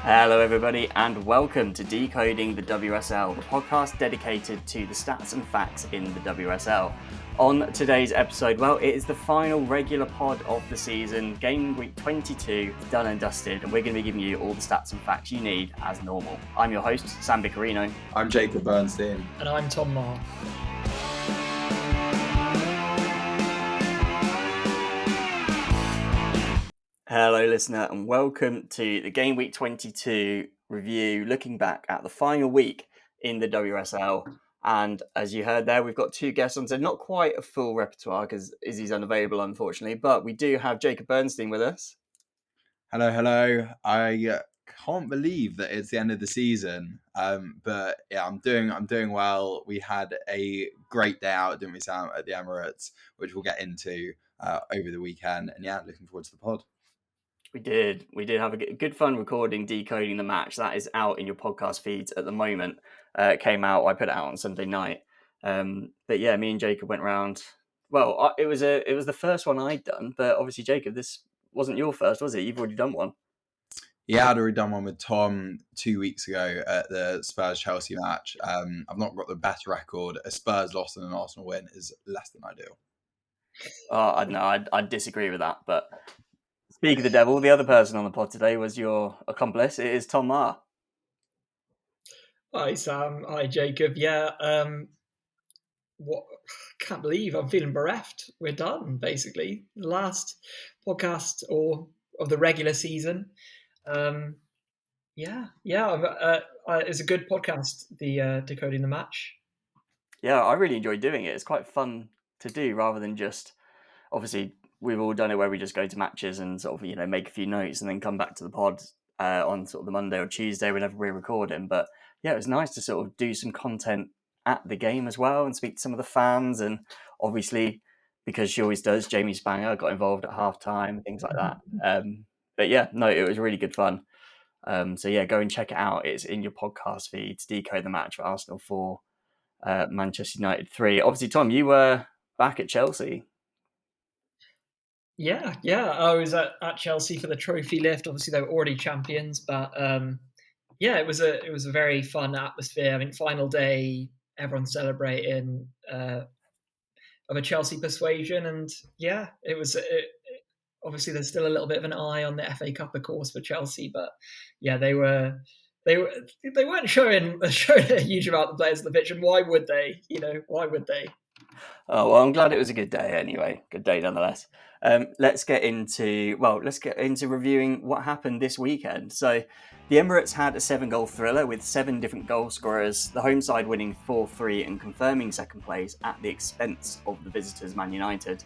Hello, everybody, and welcome to Decoding the WSL, the podcast dedicated to the stats and facts in the WSL. On today's episode, well, it is the final regular pod of the season, game week 22, done and dusted, and we're going to be giving you all the stats and facts you need as normal. I'm your host, Sam Biccarino. I'm Jacob Bernstein. And I'm Tom Marr. Hello, listener, and welcome to the Game Week 22 review, looking back at the final week in the WSL. And as you heard there, we've got two guests on, so not quite a full repertoire because Izzy's unavailable, unfortunately, but we do have Jacob Bernstein with us. Hello. I can't believe that it's the end of the season, but yeah, I'm doing well. We had a great day out, didn't we, Sam, at the Emirates, which we'll get into over the weekend. And yeah, looking forward to the pod. We did have a good fun recording Decoding the Match. That is out in your podcast feeds at the moment. It came out, I put it out on Sunday night. But yeah, me and Jacob went around. Well, it was the first one I'd done, but obviously, Jacob, this wasn't your first, was it? You've already done one. Yeah, I'd already done one with Tom 2 weeks ago at the Spurs-Chelsea match. I've not got the best record. A Spurs loss and an Arsenal win is less than ideal. Oh, I don't know. I'd disagree with that, but speak of the devil, the other person on the pod today was your accomplice. It is Tom Marr. Hi, Sam. Hi, Jacob. Yeah, can't believe I'm feeling bereft. We're done, basically. The last podcast of the regular season. It's a good podcast, the Decoding the Match. Yeah, I really enjoyed doing it. It's quite fun to do rather than just, obviously, we've all done it where we just go to matches and sort of, make a few notes and then come back to the pod on sort of the Monday or Tuesday whenever we're recording. But yeah, it was nice to sort of do some content at the game as well and speak to some of the fans. And obviously, because she always does, Jamie Spanger got involved at halftime, things like that. But yeah, no, it was really good fun. So yeah, go and check it out. It's in your podcast feeds. Decode the Match for Arsenal 4, Manchester United 3. Obviously, Tom, you were back at Chelsea. Yeah. I was at Chelsea for the trophy lift. Obviously, they were already champions, but it was a very fun atmosphere. I mean, final day, everyone celebrating of a Chelsea persuasion, and yeah, it was. Obviously, there's still a little bit of an eye on the FA Cup, of course, for Chelsea, but yeah, they weren't showing a huge amount of players on the pitch, and why would they? Why would they? Oh, well, I'm glad it was a good day anyway. Good day nonetheless. Let's get into reviewing what happened this weekend. So the Emirates had a 7-goal thriller with 7 different goal scorers, the home side winning 4-3 and confirming second place at the expense of the visitors Man United.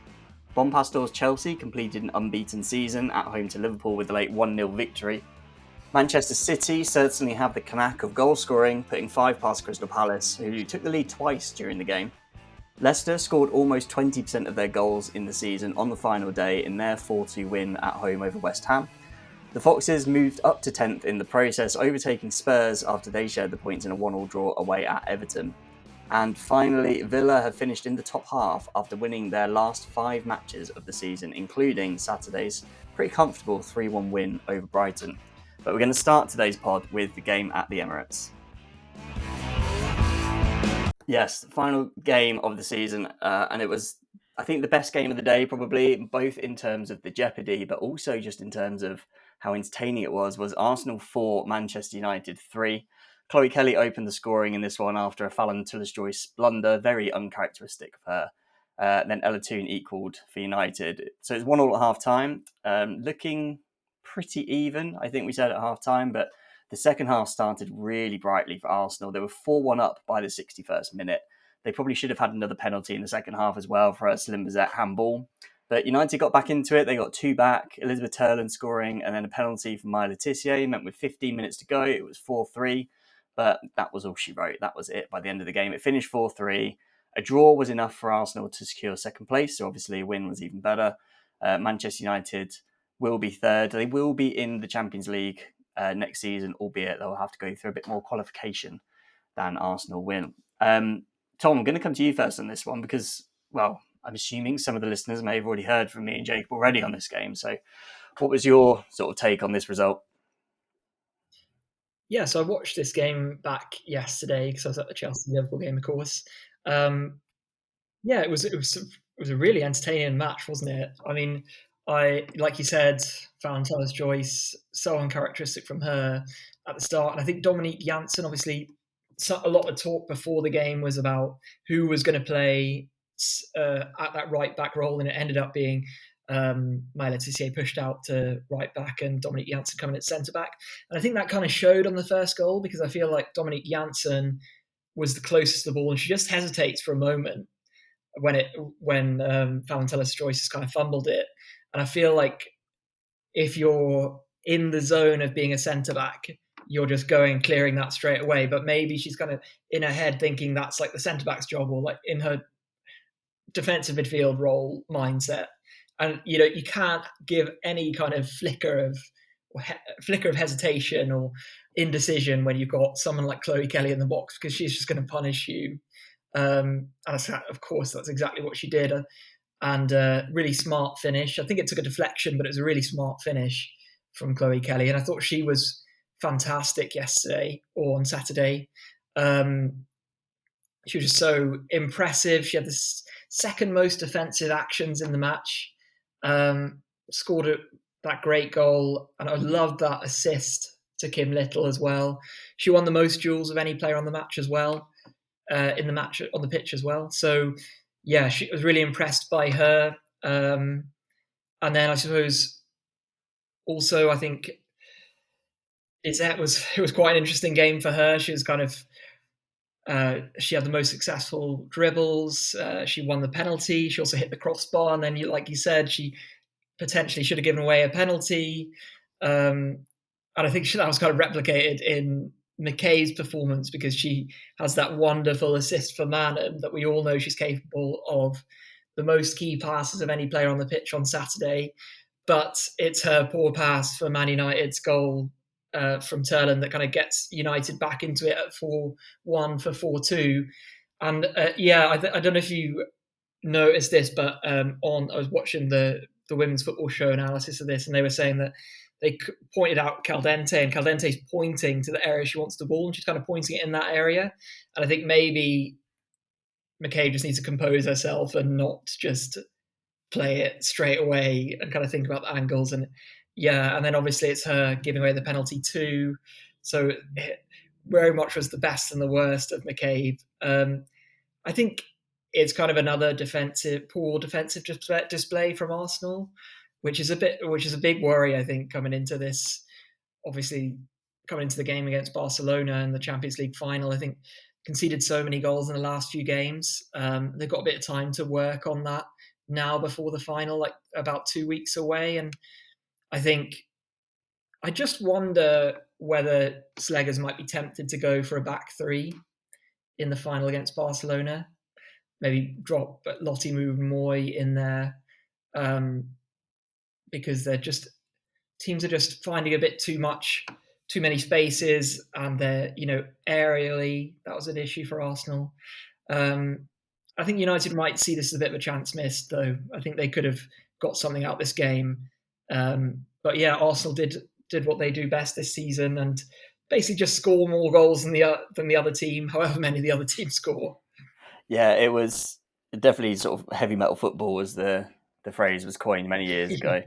Bompastor's Chelsea completed an unbeaten season at home to Liverpool with a late 1-0 victory. Manchester City certainly have the knack of goal scoring, putting 5 past Crystal Palace, who took the lead twice during the game. Leicester scored almost 20% of their goals in the season on the final day in their 4-2 win at home over West Ham. The Foxes moved up to 10th in the process, overtaking Spurs after they shared the points in a 1-1 draw away at Everton. And finally, Villa have finished in the top half after winning their last 5 matches of the season, including Saturday's pretty comfortable 3-1 win over Brighton. But we're going to start today's pod with the game at the Emirates. Yes, final game of the season, and it was, I think, the best game of the day, probably, both in terms of the jeopardy, but also just in terms of how entertaining it was Arsenal 4, Manchester United 3. Chloe Kelly opened the scoring in this one after a Fallon Tullis-Joyce blunder, very uncharacteristic of her. Then Ella Toone equalled for United. So it's 1-1 at half-time, looking pretty even, I think we said at half-time, but the second half started really brightly for Arsenal. They were 4-1 up by the 61st minute. They probably should have had another penalty in the second half as well for a Slim Bazette handball. But United got back into it. They got 2 back. Elizabeth Turland scoring and then a penalty from Maya Letitia meant with 15 minutes to go, it was 4-3. But that was all she wrote. That was it by the end of the game. It finished 4-3. A draw was enough for Arsenal to secure second place. So obviously a win was even better. Manchester United will be third. They will be in the Champions League next season, albeit they'll have to go through a bit more qualification than Arsenal will. Tom, I'm going to come to you first on this one because, well, I'm assuming some of the listeners may have already heard from me and Jacob already on this game. So what was your sort of take on this result? Yeah, so I watched this game back yesterday because I was at the Chelsea-Liverpool game, of course. Yeah, it was a really entertaining match, wasn't it? I mean, like you said, found Taylor's Joyce so uncharacteristic from her at the start, and I think Dominique Janssen, obviously, a lot of talk before the game was about who was going to play at that right back role, and it ended up being Maya Letitia pushed out to right back and Dominique Janssen coming at centre back, and I think that kind of showed on the first goal because I feel like Dominique Janssen was the closest to the ball, and she just hesitates for a moment when Valentina Joyce has kind of fumbled it. And I feel like if you're in the zone of being a centre back, you're just going clearing that straight away. But maybe she's kind of in her head thinking that's like the centre back's job, or like in her defensive midfield role mindset. And you can't give any kind of flicker of hesitation or indecision when you've got someone like Chloe Kelly in the box, because she's just going to punish you. And of course, that's exactly what she did. And really smart finish. I think it took a deflection, but it was a really smart finish from Chloe Kelly. And I thought she was fantastic yesterday or on Saturday. She was just so impressive. She had the second most defensive actions in the match. Scored that great goal, and I loved that assist to Kim Little as well. She won the most duels of any player on the match as well, in the match on the pitch as well. So yeah, she was really impressed by her. And then I suppose also I think it was quite an interesting game for her. She was kind of she had the most successful dribbles. She won the penalty. She also hit the crossbar, and then, like you said, she potentially should have given away a penalty. And I think that was kind of replicated in McKay's performance, because she has that wonderful assist for Manham that we all know she's capable of, the most key passes of any player on the pitch on Saturday. But it's her poor pass for Man United's goal from Turland that kind of gets United back into it at 4-1 for 4-2. And I don't know if you noticed this, but I was watching the women's football show analysis of this, and they were saying that they pointed out Caldente, and Caldente's pointing to the area she wants the ball, and she's kind of pointing it in that area. And I think maybe McKay just needs to compose herself and not just play it straight away and kind of think about the angles. And then obviously it's her giving away the penalty too. So it very much was the best and the worst of McCabe. I think it's kind of another poor defensive display from Arsenal, which is a big worry, I think, coming into this. Obviously, coming into the game against Barcelona in the Champions League final, I think conceded so many goals in the last few games. They've got a bit of time to work on that now before the final, like about 2 weeks away. And I just wonder whether Sleggers might be tempted to go for a back three in the final against Barcelona. Maybe drop Lottie Moy in there, because teams are just finding a bit too many spaces, and they're, aerially, that was an issue for Arsenal. I think United might see this as a bit of a chance missed, though. I think they could have got something out this game. But yeah, Arsenal did what they do best this season, and basically just score more goals than the other team, however many the other team score. Yeah, it was definitely sort of heavy metal football, as the phrase was coined many years ago.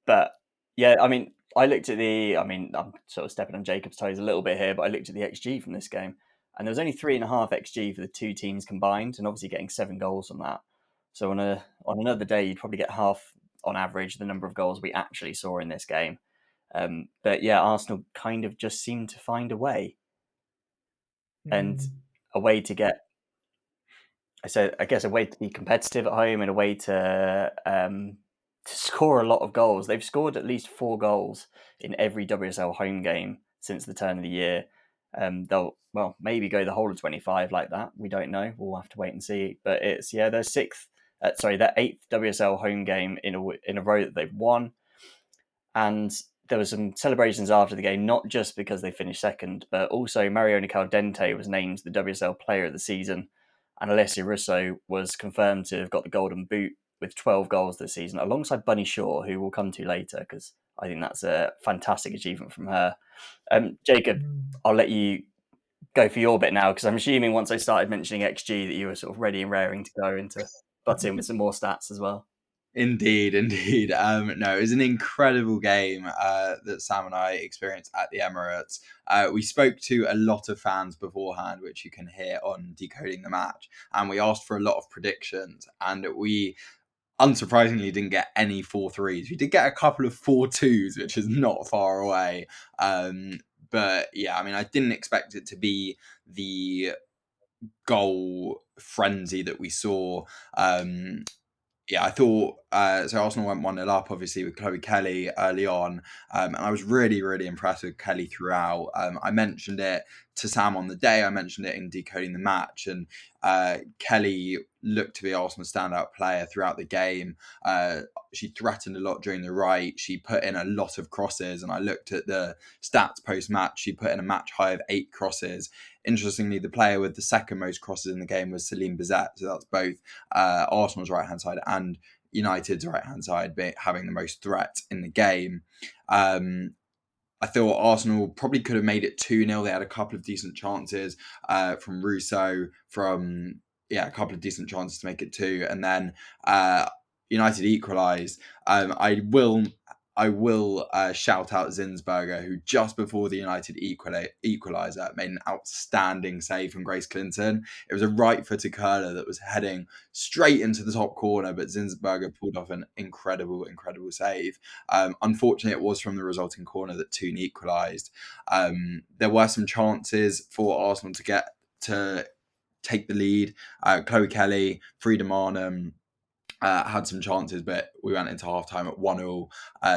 But yeah, I mean, I'm sort of stepping on Jacob's toes a little bit here, but I looked at the XG from this game, and there was only 3.5 XG for the two teams combined, and obviously getting 7 goals on that. So on another day, you'd probably get half, on average, the number of goals we actually saw in this game. But yeah, Arsenal kind of just seemed to find a way, and a way to get. I guess a way to be competitive at home, and a way to score a lot of goals. They've scored at least 4 goals in every WSL home game since the turn of the year. They'll maybe go the whole of 25 like that. We don't know. We'll have to wait and see. But it's their 8th WSL home game in a row that they've won. And there were some celebrations after the game, not just because they finished second, but also Mariona Caldente was named the WSL Player of the Season. And Alessia Russo was confirmed to have got the Golden Boot with 12 goals this season, alongside Bunny Shaw, who we'll come to later, because I think that's a fantastic achievement from her. Jacob, I'll let you go for your bit now, because I'm assuming once I started mentioning XG that you were sort of ready and raring to go into butt in with some more stats as well. Indeed. No, it was an incredible game that Sam and I experienced at the Emirates. We spoke to a lot of fans beforehand, which you can hear on Decoding the Match, and we asked for a lot of predictions, and we unsurprisingly didn't get any 4-3s. We did get a couple of 4-2s, which is not far away. But yeah, I mean, I didn't expect it to be the goal frenzy that we saw. Yeah, I thought so. Arsenal went 1-0 up, obviously, with Chloe Kelly early on, and I was really, really impressed with Kelly throughout. I mentioned it to Sam on the day. I mentioned it in Decoding the Match, and Kelly looked to be Arsenal's standout player throughout the game. She threatened a lot during the right. She put in a lot of crosses, and I looked at the stats post-match. She put in a match high of 8 crosses. Interestingly, the player with the second most crosses in the game was Celine Bizet. So that's both Arsenal's right-hand side and United's right-hand side having the most threat in the game. I thought Arsenal probably could have made it 2-0. They had a couple of decent chances from Russo, a couple of decent chances to make it 2. And then United equalised. I will shout out Zinsberger, who just before the United equaliser made an outstanding save from Grace Clinton. It was a right-footed curler that was heading straight into the top corner, but Zinsberger pulled off an incredible save. Unfortunately, it was from the resulting corner that Toon equalised. There were some chances for Arsenal to take the lead. Chloe Kelly, Frida Marnham, had some chances, but we went into half-time at 1-0.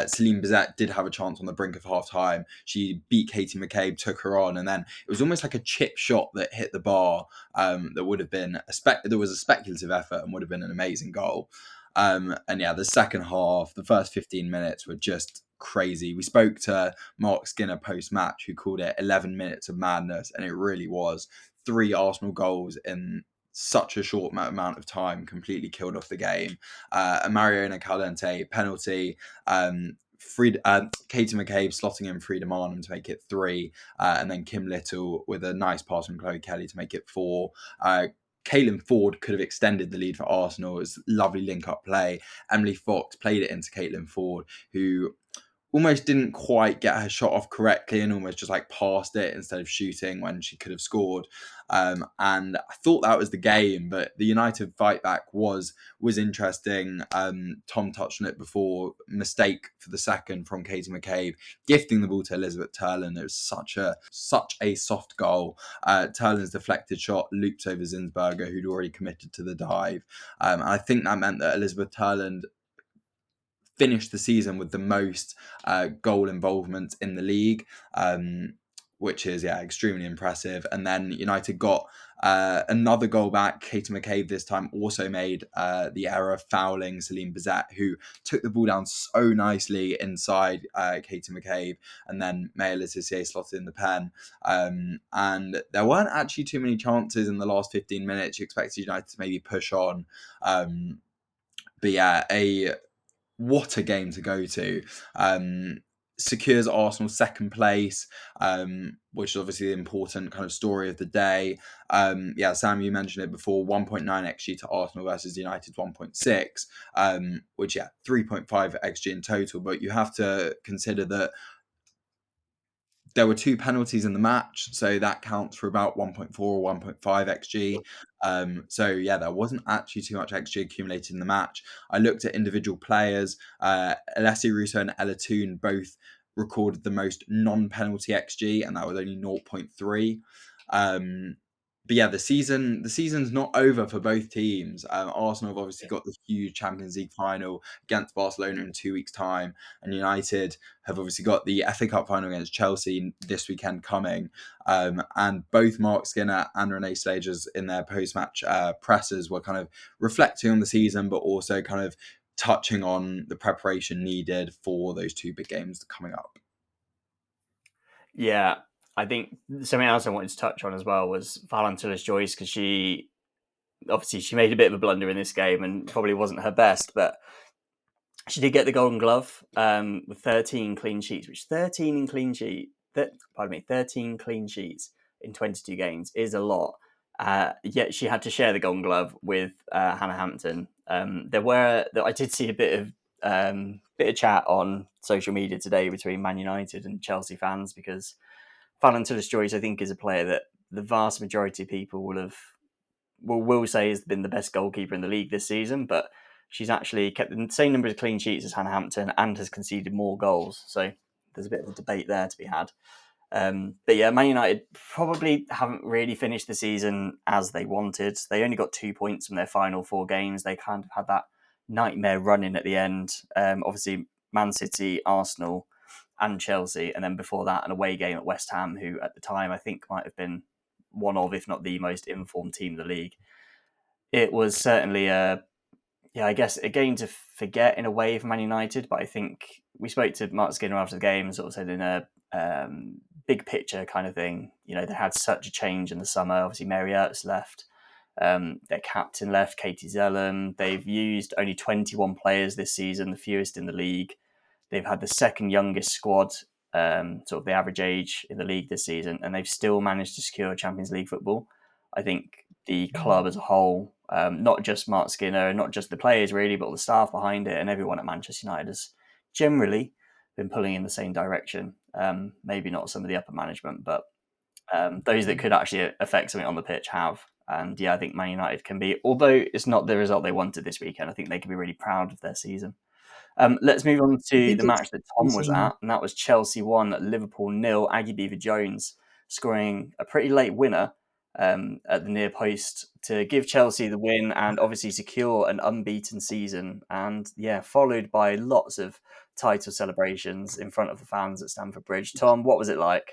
Celine Bizet did have a chance on the brink of half-time. She beat Katie McCabe, took her on, and then it was almost like a chip shot that hit the bar that would have been there was a speculative effort and would have been an amazing goal. And yeah, the second half, the first 15 minutes were just crazy. We spoke to Mark Skinner post-match, who called it 11 minutes of madness, and it really was. 3 Arsenal goals in such a short amount of time completely killed off the game. A Mariona Calente penalty, Katie McCabe slotting in Frida Marnham to make it 3, and then Kim Little with a nice pass from Chloe Kelly to make it 4. Caitlin Ford could have extended the lead for Arsenal. It was lovely link-up play. Emily Fox played it into Caitlin Ford, who almost didn't quite get her shot off correctly and almost just like passed it instead of shooting when she could have scored. And I thought that was the game, but the United fight back was interesting. Tom touched on it before. Mistake for the second from Katie McCabe, gifting the ball to Elizabeth Turland. It was such a soft goal. Turland's deflected shot loops over Zinsberger, who'd already committed to the dive. And I think that meant that Elizabeth Turland finished the season with the most goal involvement in the league, which is extremely impressive. And then United got another goal back. Katie McCabe this time also made the error fouling Celine Bizet, who took the ball down so nicely inside Katie McCabe, and then Maya Letizier slotted in the pen. And there weren't actually too many chances in the last 15 minutes. You expected United to maybe push on. But yeah, what a game to go to. Secures Arsenal's second place, which is obviously the important kind of story of the day. Sam, you mentioned it before, 1.9 XG to Arsenal versus United's 1.6, which 3.5 XG in total. But you have to consider that there were 2 penalties in the match, so that counts for about 1.4 or 1.5 XG. There wasn't actually too much XG accumulated in the match. I looked at individual players. Alessia Russo and Ella Toon both recorded the most non-penalty XG, and that was only 0.3. But the season's not over for both teams. Arsenal have obviously got the huge Champions League final against Barcelona in 2 weeks' time, and United have obviously got the FA Cup final against Chelsea this weekend coming. And both Mark Skinner and Renee Slagers in their post-match pressers were kind of reflecting on the season, but also kind of touching on the preparation needed for those 2 big games coming up. Yeah, I think something else I wanted to touch on as well was Valentina Joyce, because she made a bit of a blunder in this game and probably wasn't her best, but She did get the Golden Glove with 13 clean sheets, which 13 clean sheets in 22 games is a lot. Yet she had to share the Golden Glove with Hannah Hampton. I did see a bit of chat on social media today between Man United and Chelsea fans, because Fallon Tullis-Joyce, I think, is a player that the vast majority of people will say has been the best goalkeeper in the league this season, but she's actually kept the same number of clean sheets as Hannah Hampton and has conceded more goals. So there's a bit of a debate there to be had. But yeah, Man United probably haven't really finished the season as they wanted. They only got 2 points from their final 4 games. They kind of had that nightmare run in at the end. Obviously, Man City, Arsenal, and Chelsea. And then before that, an away game at West Ham, who at the time I think might have been one of, if not the most informed team in the league. It was certainly I guess a game to forget in a way for Man United. But I think we spoke to Mark Skinner after the game and sort of said in a big picture kind of thing, they had such a change in the summer. Obviously, Mary Ertz left. Their captain left, Katie Zellum. They've used only 21 players this season, the fewest in the league. They've had the second youngest squad, sort of the average age in the league this season, and they've still managed to secure Champions League football. I think the club as a whole, not just Mark Skinner and not just the players really, but all the staff behind it and everyone at Manchester United has generally been pulling in the same direction. Maybe not some of the upper management, but those that could actually affect something on the pitch have. And yeah, I think Man United can be, although it's not the result they wanted this weekend, I think they can be really proud of their season. Let's move on to the match that Tom was at, and that was Chelsea 1, Liverpool 0. Aggie Beaver-Jones scoring a pretty late winner at the near post to give Chelsea the win and obviously secure an unbeaten season. And yeah, followed by lots of title celebrations in front of the fans at Stamford Bridge. Tom, what was it like?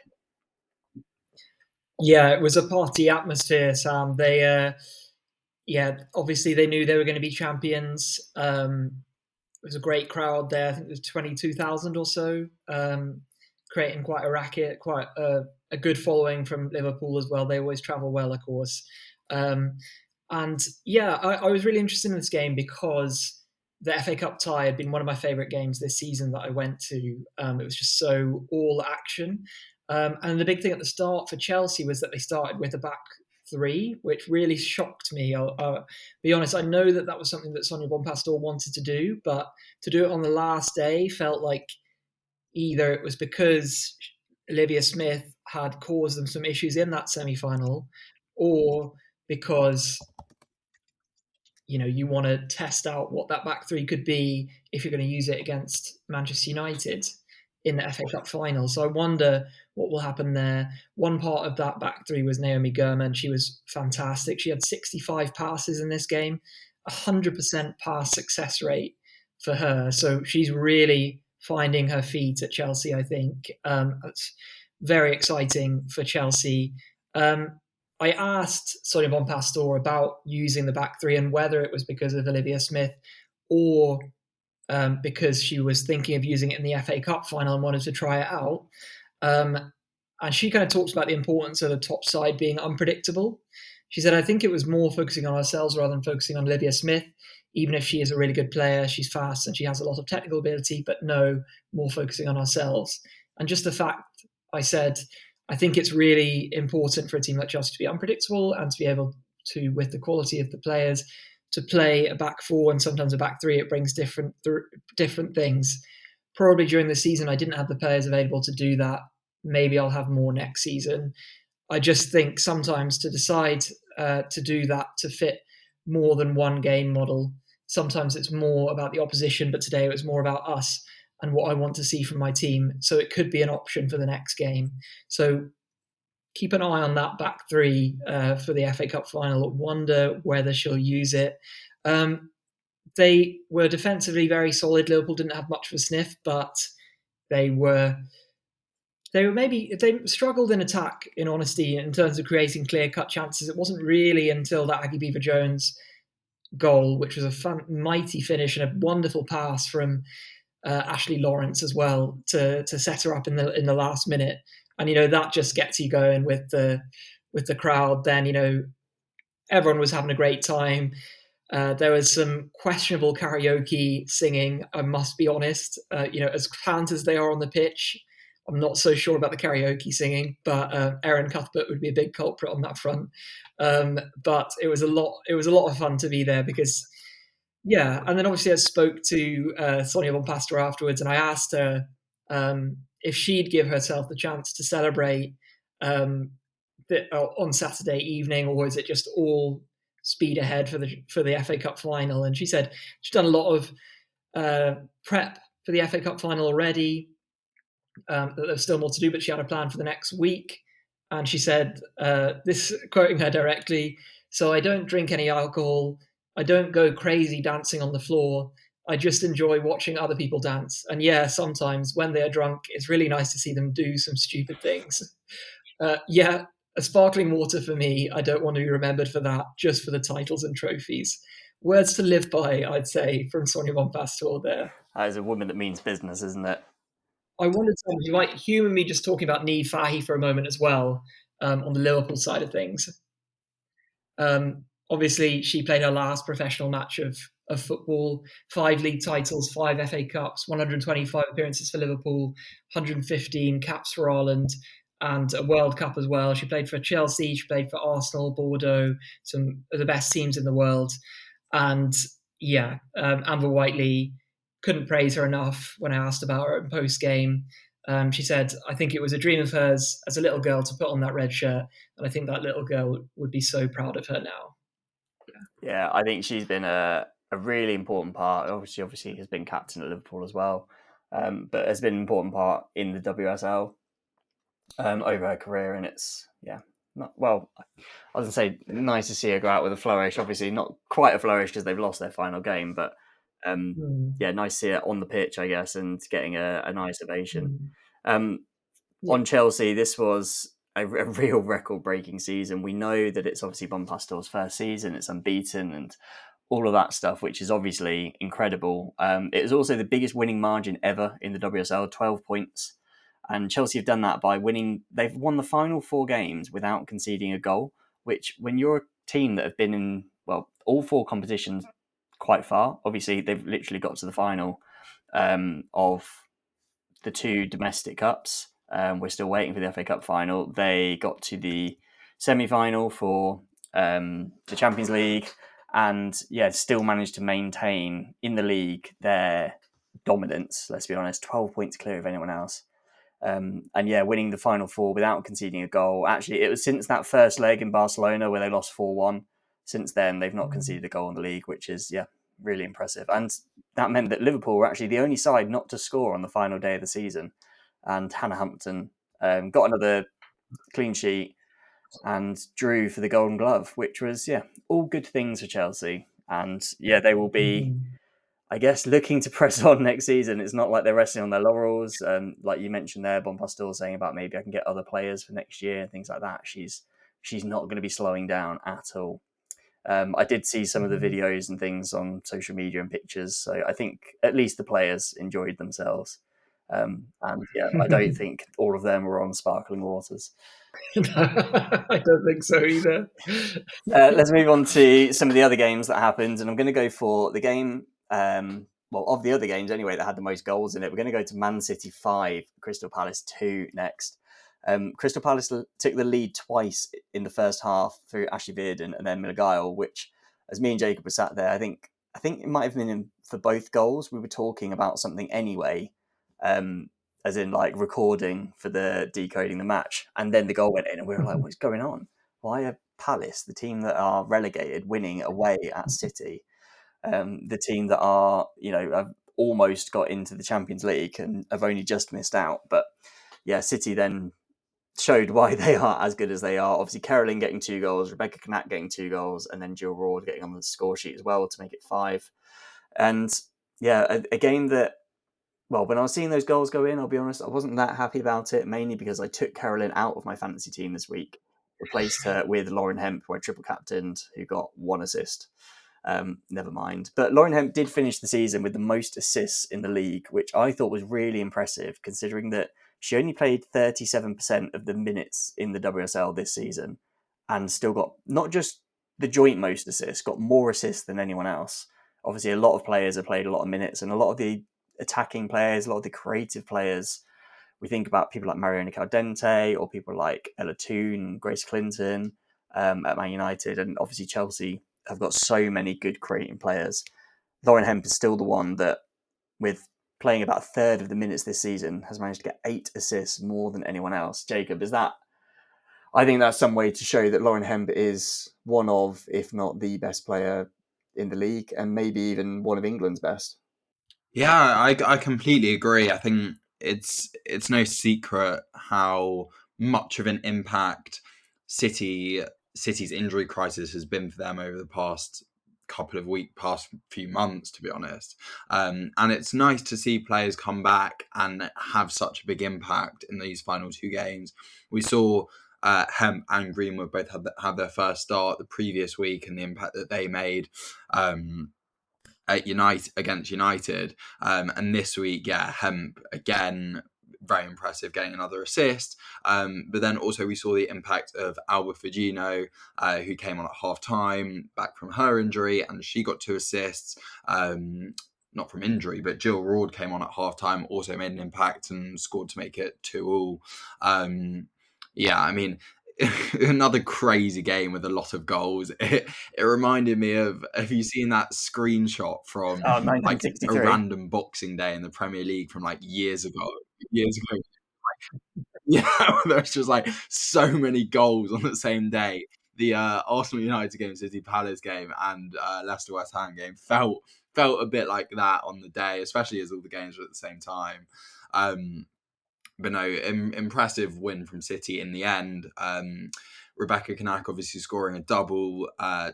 Yeah, it was a party atmosphere, Sam. They, obviously they knew they were going to be champions. It was a great crowd there. I think it was 22,000 or so, creating quite a racket, quite a good following from Liverpool as well. They always travel well, of course. And yeah, I was really interested in this game because the FA Cup tie had been one of my favourite games this season that I went to. It was just so all action. And the big thing at the start for Chelsea was that they started with a back 3, which really shocked me. I'll be honest, I know that was something that Sonia Bompastor wanted to do, but to do it on the last day felt like either it was because Olivia Smith had caused them some issues in that semi-final, or because you want to test out what that back 3 could be if you're going to use it against Manchester United in the FA Cup final. So I wonder what will happen there. One part of that back 3 was Naomi Gurman. She was fantastic. She had 65 passes in this game, 100% pass success rate for her. So she's really finding her feet at Chelsea, I think. That's very exciting for Chelsea. I asked Sonia Bompastor about using the back 3 and whether it was because of Olivia Smith or because she was thinking of using it in the FA Cup final and wanted to try it out. And she kind of talks about the importance of the top side being unpredictable. She said, I think it was more focusing on ourselves rather than focusing on Olivia Smith, even if she is a really good player, she's fast and she has a lot of technical ability, but no, more focusing on ourselves. And just the fact, I said, I think it's really important for a team like Chelsea to be unpredictable and to be able to, with the quality of the players, to play a back 4 and sometimes a back 3. It brings different things. Probably during the season, I didn't have the players available to do that. Maybe I'll have more next season. I just think sometimes to decide to do that, to fit more than one game model, sometimes it's more about the opposition, but today it was more about us and what I want to see from my team. So it could be an option for the next game. So keep an eye on that back 3 for the FA Cup final. Wonder whether she'll use it. They were defensively very solid. Liverpool didn't have much of a sniff, but they struggled in attack, in honesty, in terms of creating clear-cut chances. It wasn't really until that Aggie Beaver-Jones goal, which was a mighty finish and a wonderful pass from Ashley Lawrence as well to set her up in the last minute. And that just gets you going with the crowd. Then everyone was having a great time. There was some questionable karaoke singing, I must be honest. As planned as they are on the pitch, I'm not so sure about the karaoke singing, but Erin Cuthbert would be a big culprit on that front. But it was a lot. It was a lot of fun to be there because, yeah. And then obviously I spoke to Sonia Bompastor afterwards, and I asked her if she'd give herself the chance to celebrate on Saturday evening, or is it just all speed ahead for the FA Cup final? And she said she's done a lot of prep for the FA Cup final already. That there's still more to do, but she had a plan for the next week. And she said, this quoting her directly, "So I don't drink any alcohol. I don't go crazy dancing on the floor. I just enjoy watching other people dance. And yeah, sometimes when they're drunk, it's really nice to see them do some stupid things. Yeah, a sparkling water for me. I don't want to be remembered for that, just for the titles and trophies." Words to live by, I'd say, from Sonia Bompastor there. That is a woman that means business, isn't it? I wondered, Tom, you might humour me just talking about Niamh Fahey for a moment as well, on the Liverpool side of things. Obviously, she played her last professional match of football, 5 league titles, 5 FA Cups, 125 appearances for Liverpool, 115 caps for Ireland, and a World Cup as well. She played for Chelsea, she played for Arsenal, Bordeaux, some of the best teams in the world. And yeah, Amber Whiteley couldn't praise her enough when I asked about her in post-game. She said, "I think it was a dream of hers as a little girl to put on that red shirt, and I think that little girl would be so proud of her now." Yeah, I think she's been a really important part. Obviously has been captain at Liverpool as well, but has been an important part in the WSL over her career. And it's, not, well, I was going to say nice to see her go out with a flourish. Obviously not quite a flourish because they've lost their final game, but nice to see her on the pitch, I guess, and getting a nice ovation. On Chelsea, this was a real record-breaking season. We know that it's obviously Bompastor's first season, it's unbeaten and all of that stuff, which is obviously incredible. It is also the biggest winning margin ever in the WSL, 12 points. And Chelsea have done that by winning. They've won the final 4 games without conceding a goal, which when you're a team that have been in, all 4 competitions quite far, obviously they've literally got to the final of the 2 domestic cups. We're still waiting for the FA Cup final. They got to the semi-final for the Champions League and still managed to maintain in the league their dominance, let's be honest, 12 points clear of anyone else. Winning the final 4 without conceding a goal. Actually, it was since that first leg in Barcelona where they lost 4-1. Since then, they've not conceded a goal in the league, which is, really impressive. And that meant that Liverpool were actually the only side not to score on the final day of the season. And Hannah Hampton got another clean sheet and drew for the Golden Glove, which was, all good things for Chelsea. And, they will be, I guess, looking to press on next season. It's not like they're resting on their laurels. Like you mentioned there, Bompastor saying about maybe I can get other players for next year and things like that. She's not going to be slowing down at all. I did see some of the videos and things on social media and pictures, so I think at least the players enjoyed themselves. I don't think all of them were on sparkling waters. I don't think so either. Let's move on to some of the other games that happened, and I'm going to go for the game, of the other games anyway, that had the most goals in it. We're going to go to Man City 5, Crystal Palace 2 next. Crystal Palace took the lead twice in the first half through Ashley Bearden and then Milagile, which, as me and Jacob were sat there, I think it might have been for both goals. We were talking about something anyway, as in like recording for the Decoding the Match, and then the goal went in and we were like, what's going on? Why are Palace, the team that are relegated, winning away at City? The team that are, have almost got into the Champions League and have only just missed out. But City then showed why they are as good as they are. Obviously, Caroline getting 2 goals, Rebecca Knack getting 2 goals, and then Jill Ward getting on the score sheet as well to make it 5. And a game that, when I was seeing those goals go in, I'll be honest, I wasn't that happy about it, mainly because I took Caroline out of my fantasy team this week, replaced her with Lauren Hemp, who I triple captained, who got 1 assist. Never mind. But Lauren Hemp did finish the season with the most assists in the league, which I thought was really impressive, considering that she only played 37% of the minutes in the WSL this season and still got not just the joint most assists, got more assists than anyone else. Obviously, a lot of players have played a lot of minutes, and a lot of the attacking players, a lot of the creative players, we think about people like Mariona Caldente or people like Ella Toone, Grace Clinton at Man United, and obviously Chelsea have got so many good creating players. Lauren Hemp is still the one that, with playing about a third of the minutes this season, has managed to get 8 assists more than anyone else. Jacob, is that? I think that's some way to show that Lauren Hemp is one of, if not the best player in the league, and maybe even one of England's best. Yeah, I completely agree. I think it's no secret how much of an impact City's injury crisis has been for them over the past past few months, to be honest. And it's nice to see players come back and have such a big impact in these final 2 games. We saw Hemp and Greenwood both had their first start the previous week, and the impact that they made. At against United, and this week, Hemp again, very impressive, getting another assist. But then also we saw the impact of Alba Firmino, who came on at half time back from her injury, and she got 2 assists. Not from injury, but Jill Roord came on at half time, also made an impact and scored to make it 2-2. I mean, another crazy game with a lot of goals. It reminded me of, have you seen that screenshot from like a random Boxing Day in the Premier League from like years ago? Yeah, there's just like so many goals on the same day. The Arsenal United game, City Palace game, and Leicester West Ham game felt a bit like that on the day, especially as all the games were at the same time. But no, impressive win from City in the end. Rebecca Kanak obviously scoring a double,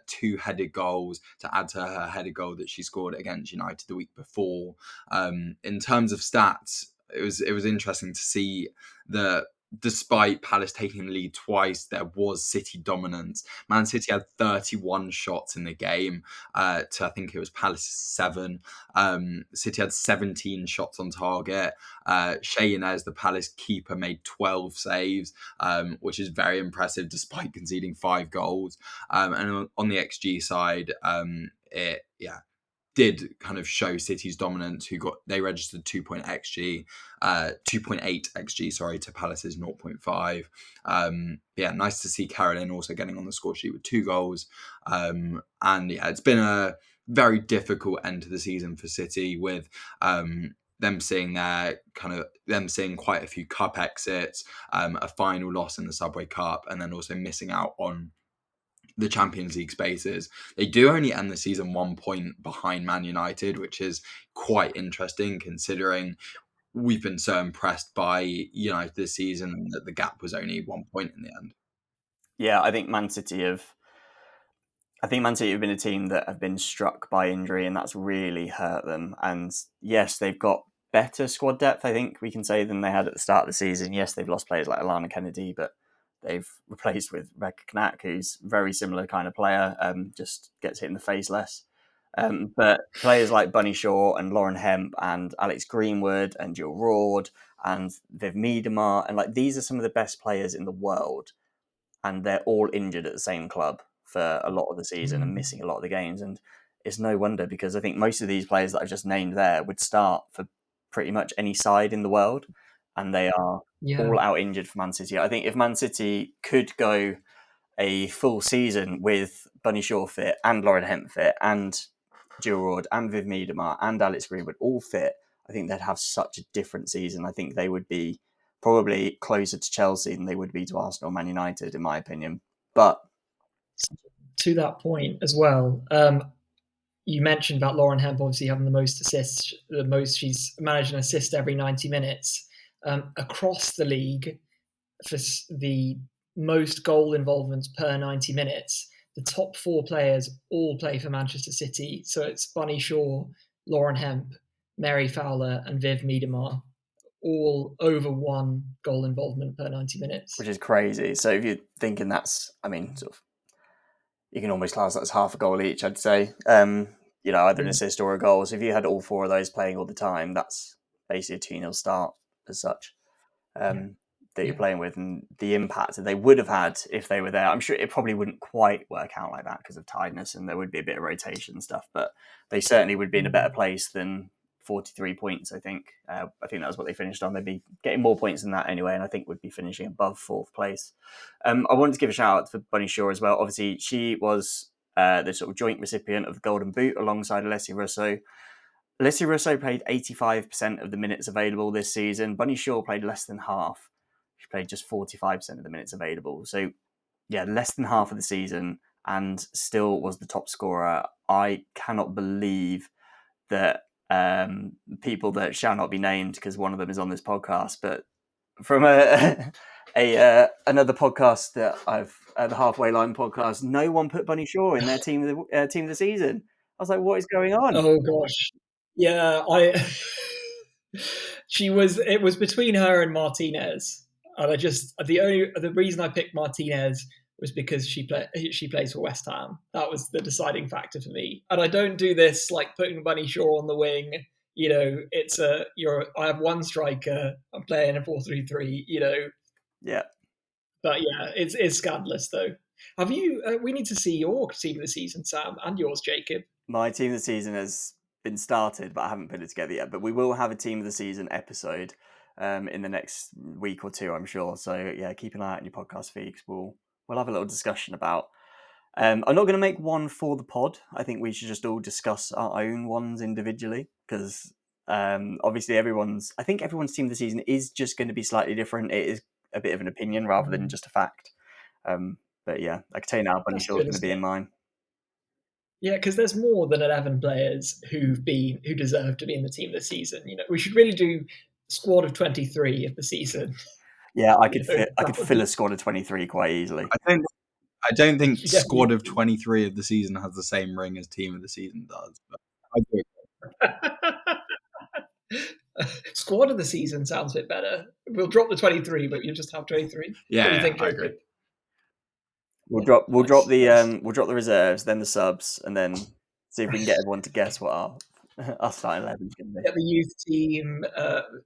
2 headed goals to add to her headed goal that she scored against United the week before. In terms of stats, it was interesting to see that despite Palace taking the lead twice, there was City dominance. Man City had 31 shots in the game to, I think it was Palace's 7. City had 17 shots on target. Shea Inez, the Palace keeper, made 12 saves, which is very impressive despite conceding 5 goals. And on the XG side, it did kind of show City's dominance, they registered 2.8 XG, sorry, to Palace's 0.5. Nice to see Carolyn also getting on the score sheet with 2 goals. It's been a very difficult end to the season for City, with them seeing quite a few cup exits, a final loss in the Subway Cup, and then also missing out on the Champions League spaces. They do only end the season 1 point behind Man United, which is quite interesting considering we've been so impressed by United this season that the gap was only 1 point in the end. Yeah, I think Man City have been a team that have been struck by injury, and that's really hurt them. And yes, they've got better squad depth, I think we can say, than they had at the start of the season. Yes, they've lost players like Alana Kennedy, but they've replaced with Rebecca Knack, who's a very similar kind of player, just gets hit in the face less. But players like Bunny Shaw and Lauren Hemp and Alex Greenwood and Jill Roord and Viv Miedema, and like these are some of the best players in the world, and they're all injured at the same club for a lot of the season and missing a lot of the games. And it's no wonder, because I think most of these players that I've just named there would start for pretty much any side in the world, and they are all out injured for Man City. I think if Man City could go a full season with Bunny Shaw fit and Lauren Hemp fit and Jill Roord and Viv Miedema and Alex Greenwood all fit, I think they'd have such a different season. I think they would be probably closer to Chelsea than they would be to Arsenal or Man United, in my opinion. But to that point as well, you mentioned about Lauren Hemp obviously having the most assists, she's managed an assist every 90 minutes. Across the league, for the most goal involvements per 90 minutes, the top 4 players all play for Manchester City. So it's Bunny Shaw, Lauren Hemp, Mary Fowler, and Viv Miedema, all over 1 goal involvement per 90 minutes. Which is crazy. So if you're thinking you can almost class that as half a goal each, I'd say. Either an assist or a goal. So if you had all 4 of those playing all the time, that's basically a 2-0 start as such. that you're playing with and the impact that they would have had if they were there. I'm sure it probably wouldn't quite work out like that because of tiredness and there would be a bit of rotation and stuff, but they certainly would be in a better place than 43 points, I think. I think that was what they finished on. They'd be getting more points than that anyway, and I think would be finishing above 4th place. I wanted to give a shout out for Bunny Shaw as well. Obviously, she was the sort of joint recipient of the Golden Boot alongside Alessia Russo. Alessia Russo played 85% of the minutes available this season. Bunny Shaw played less than half. She played just 45% of the minutes available. So, yeah, less than half of the season and still was the top scorer. I cannot believe that people that shall not be named, because one of them is on this podcast, but from another podcast that I've the Halfway Line podcast, no one put Bunny Shaw in their team of the season. I was like, what is going on? Oh gosh, yeah, it was between her and Martinez, and the reason I picked Martinez was because she plays for West Ham. That was the deciding factor for me. And I don't do this like putting Bunny Shaw on the wing. You know, I have one striker. I'm playing a 4-3-3. You know, yeah. But yeah, it's scandalous though. Have you? We need to see your team of the season, Sam, and yours, Jacob. My team of the season has been started, but I haven't put it together yet. But we will have a team of the season episode in the next week or two, I'm sure. So yeah, keep an eye out on your podcast feed. We'll have a little discussion about. I'm not going to make one for the pod. I think we should just all discuss our own ones individually because obviously everyone's team of the season is just going to be slightly different. It is a bit of an opinion rather than just a fact. But yeah, I can tell you now, Bunny Shaw's going to be in mine. Yeah, because there's more than 11 players who deserve to be in the team of the season. You know, we should really do squad of 23 of the season. Yeah, I could fill a squad of 23 quite easily. I don't think squad of 23 of the season has the same ring as team of the season does. But I do. Squad of the season sounds a bit better. We'll drop the 23, but you'll just have 23. Yeah, what do you think, I agree. We'll drop the reserves, then the subs, and then see if we can get everyone to guess what our starting 11 is going to be. Get the youth team.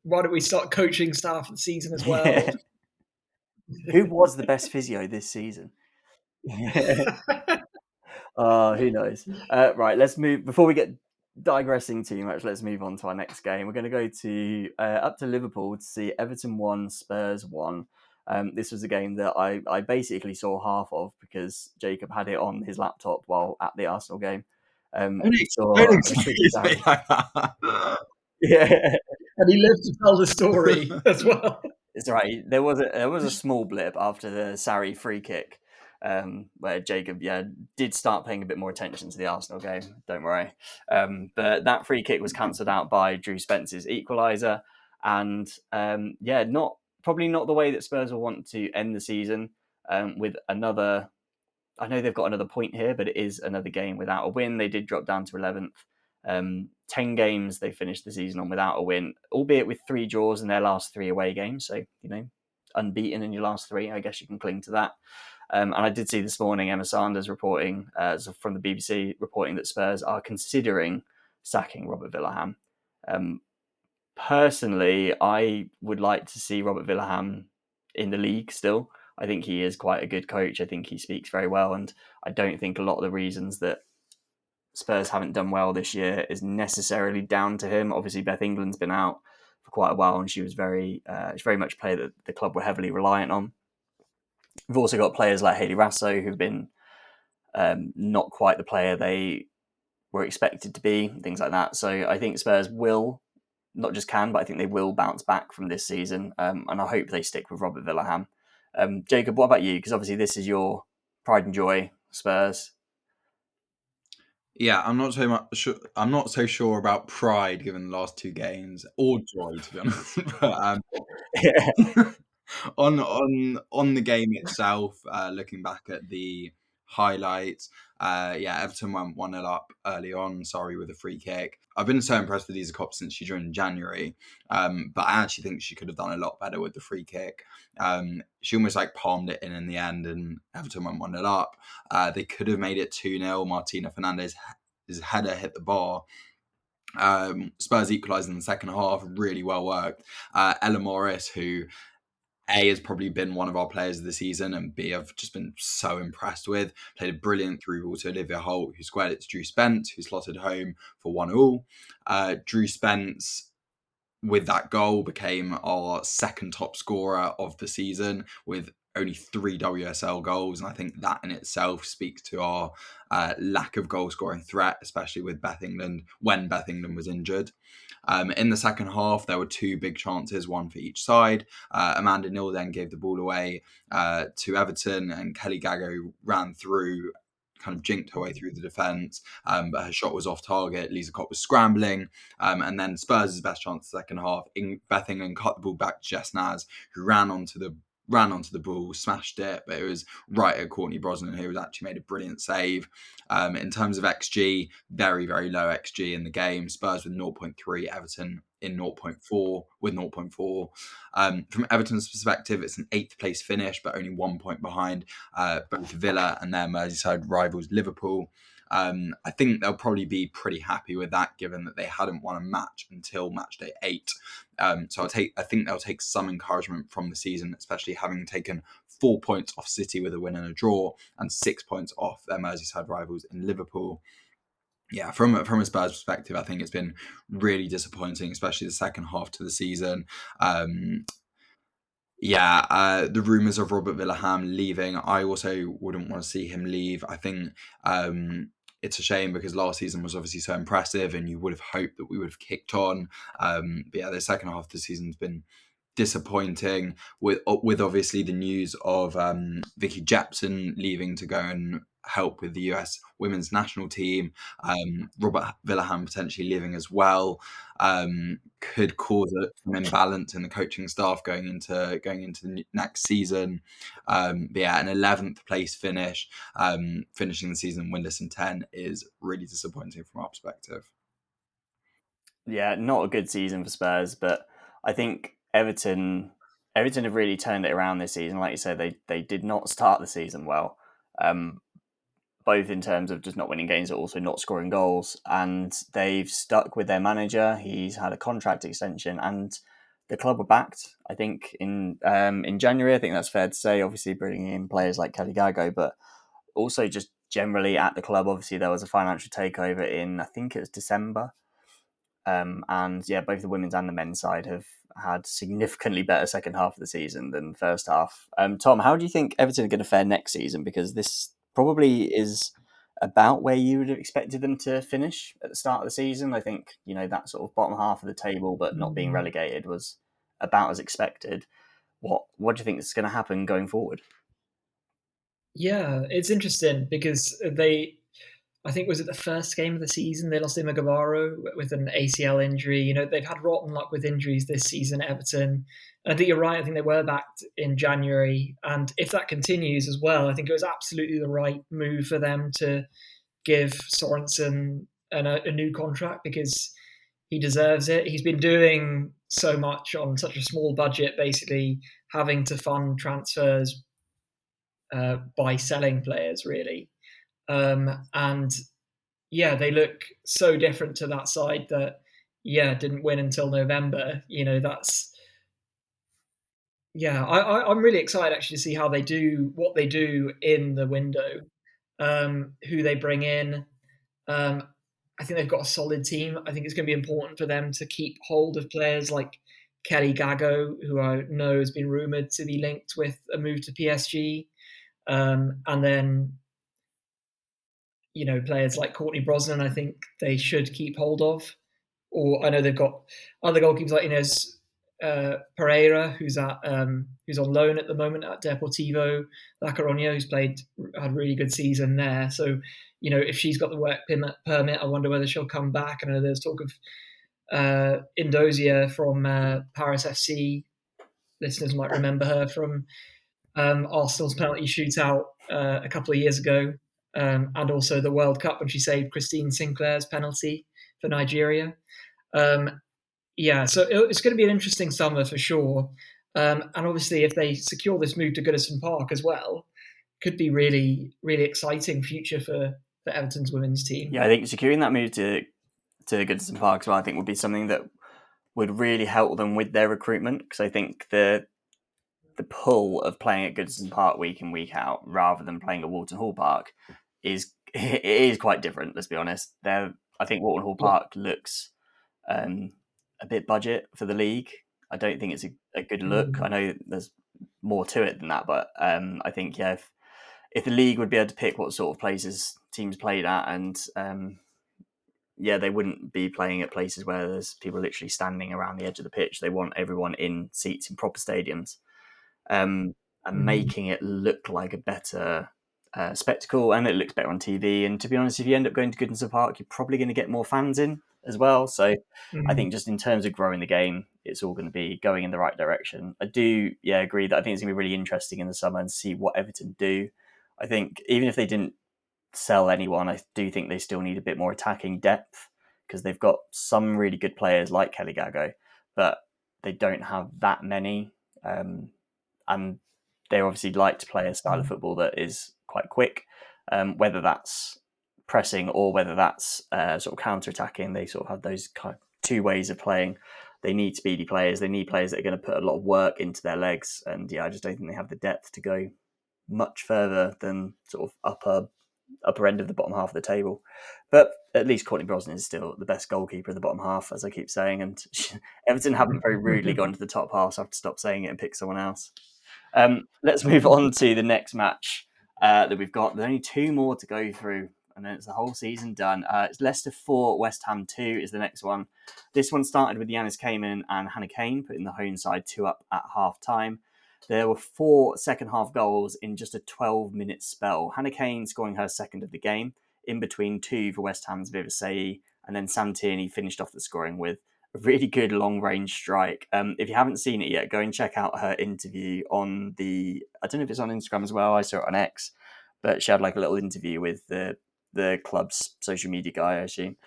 Why don't we start coaching staff of the season as well? Yeah. Who was the best physio this season? Who knows? Right, let's move. Before we get digressing too much, let's move on to our next game. We're going to go to up to Liverpool to see Everton 1, Spurs 1. This was a game that I basically saw half of because Jacob had it on his laptop while at the Arsenal game. Yeah, and he lived to tell the story as well. It's right. There was a small blip after the Sarri free kick, where Jacob did start paying a bit more attention to the Arsenal game. Don't worry, but that free kick was cancelled out by Drew Spence's equaliser, and probably not the way that Spurs will want to end the season with another. I know they've got another point here, but it is another game without a win. They did drop down to 11th. 10 games they finished the season on without a win, albeit with 3 draws in their last 3 away games. So, unbeaten in your last 3, I guess you can cling to that. And I did see this morning Emma Sanders reporting from the BBC reporting that Spurs are considering sacking Robert Villaham. Personally, I would like to see Robert Villaham in the league still. I think he is quite a good coach. I think he speaks very well. And I don't think a lot of the reasons that Spurs haven't done well this year is necessarily down to him. Obviously, Beth England's been out for quite a while and she was very much a player that the club were heavily reliant on. We've also got players like Hayley Rasso who've been not quite the player they were expected to be, things like that. So I think Spurs will, not just can, but I think they will bounce back from this season. And I hope they stick with Robert Villaham. Jacob, what about you? Because obviously this is your pride and joy, Spurs. Yeah, I'm not so sure about pride given the last 2 games, or joy to be honest. But on the game itself, looking back at the highlights, Everton went 1-0 up early on. Sorry, with a free kick. I've been so impressed with Lisa Kopp since she joined in January, but I actually think she could have done a lot better with the free kick. She almost palmed it in the end, and Everton went 1-0 up. They could have made it 2-0. Martina Fernandez's header hit the bar. Spurs equalised in the second half. Really well worked. Ella Morris, who A, has probably been one of our players of the season, and B, I've just been so impressed with. Played a brilliant through ball to Olivia Holt, who squared it to Drew Spence, who slotted home for 1-1. Drew Spence, with that goal, became our second top scorer of the season with only 3 WSL goals. And I think that in itself speaks to our lack of goal scoring threat, especially with Beth England when Beth England was injured. In the second half, there were 2 big chances, one for each side. Amanda Neal then gave the ball away to Everton, and Kelly Gago ran through, kind of jinked her way through the defence, but her shot was off target. Lisa Cott was scrambling, and then Spurs' best chance the second half. Beth England cut the ball back to Jess Naz, who ran onto the ball, smashed it, but it was right at Courtney Brosnan, who was actually made a brilliant save. In terms of XG, very, very low XG in the game. Spurs with 0.3, Everton in 0.4 with 0.4. From Everton's perspective, it's an 8th place finish, but only 1 point behind both Villa and their Merseyside rivals Liverpool. I think they'll probably be pretty happy with that, given that they hadn't won a match until match day 8. So I think they'll take some encouragement from the season, especially having taken 4 points off City with a win and a draw, and 6 points off their Merseyside rivals in Liverpool. Yeah, from a Spurs perspective, I think it's been really disappointing, especially the second half to the season. The rumours of Robert Villaham leaving, I also wouldn't want to see him leave. I think it's a shame because last season was obviously so impressive and you would have hoped that we would have kicked on. The second half of the season's been disappointing with obviously the news of Vicky Jepson leaving to go and help with the US women's national team. Robert Villaham potentially leaving as well could cause an imbalance in the coaching staff going into the next season. An 11th place finish, finishing the season winless in 10 is really disappointing from our perspective. Yeah, not a good season for Spurs, but I think Everton have really turned it around this season. Like you said, they did not start the season well, both in terms of just not winning games, but also not scoring goals. And they've stuck with their manager. He's had a contract extension, and the club were backed. I think in January. I think that's fair to say. Obviously, bringing in players like Kelly Gago, but also just generally at the club. Obviously, there was a financial takeover in, I think it was December. Both the women's and the men's side have had significantly better second half of the season than the first half. Tom, how do you think Everton are going to fare next season? Because this probably is about where you would have expected them to finish at the start of the season. I think, that sort of bottom half of the table, but not being relegated was about as expected. What do you think is going to happen going forward? Yeah, it's interesting because I think, was it the first game of the season, they lost Emma Guevara with an ACL injury. They've had rotten luck with injuries this season at Everton. And I think you're right. I think they were backed in January. And if that continues as well, I think it was absolutely the right move for them to give Sorensen a new contract because he deserves it. He's been doing so much on such a small budget, basically having to fund transfers by selling players, really. They look so different to that side that didn't win until November. I'm really excited actually to see how they do what they do in the window, who they bring in. I think they've got a solid team. I think it's going to be important for them to keep hold of players like Kelly Gago, who I know has been rumoured to be linked with a move to PSG, and then players like Courtney Brosnan, I think they should keep hold of. Or I know they've got other goalkeepers like Inez Pereira, who's on loan at the moment at Deportivo La Coruña, who's had a really good season there. So, if she's got the work permit, I wonder whether she'll come back. I know there's talk of Indozia from Paris FC. Listeners might remember her from Arsenal's penalty shootout a couple of years ago. And also the World Cup when she saved Christine Sinclair's penalty for Nigeria. So it's going to be an interesting summer for sure. And obviously, if they secure this move to Goodison Park as well, could be really, really exciting future for Everton's women's team. Yeah, I think securing that move to Goodison Park as well, I think would be something that would really help them with their recruitment, because I think the the pull of playing at Goodison Park week in, week out, rather than playing at Walton Hall Park, is quite different. Let's be honest. I think Walton Hall Park looks a bit budget for the league. I don't think it's a good look. I know there's more to it than that, but I think if the league would be able to pick what sort of places teams played at, and they wouldn't be playing at places where there's people literally standing around the edge of the pitch. They want everyone in seats in proper stadiums, and making it look like a better spectacle, and it looks better on TV. And to be honest, if you end up going to Goodison Park, you're probably going to get more fans in as well. So I think just in terms of growing the game, it's all going to be going in the right direction. I do agree that I think it's going to be really interesting in the summer and see what Everton do. I think even if they didn't sell anyone, I do think they still need a bit more attacking depth, because they've got some really good players like Kelly Gago, but they don't have that many. And they obviously like to play a style of football that is quite quick, whether that's pressing or whether that's sort of counter-attacking. They sort of have those kind of two ways of playing. They need speedy players. They need players that are going to put a lot of work into their legs. And I just don't think they have the depth to go much further than sort of upper end of the bottom half of the table. But at least Courtney Brosnan is still the best goalkeeper in the bottom half, as I keep saying. And Everton haven't very rudely gone to the top half, so I have to stop saying it and pick someone else. Let's move on to the next match that we've got. There's only two more to go through, and then it's the whole season done. It's Leicester 4, West Ham 2 is the next one. This one started with Yanis Kamen and Hannah Kane putting the home side 2 up at half-time. There were 4 second-half goals in just a 12-minute spell. Hannah Kane scoring her second of the game, in between 2 for West Ham's Viva Sayi, and then Sam Tierney finished off the scoring with a really good long-range strike. If you haven't seen it yet, go and check out her interview on I don't know if it's on Instagram as well, I saw it on X, but she had like a little interview with the club's social media guy, I assume.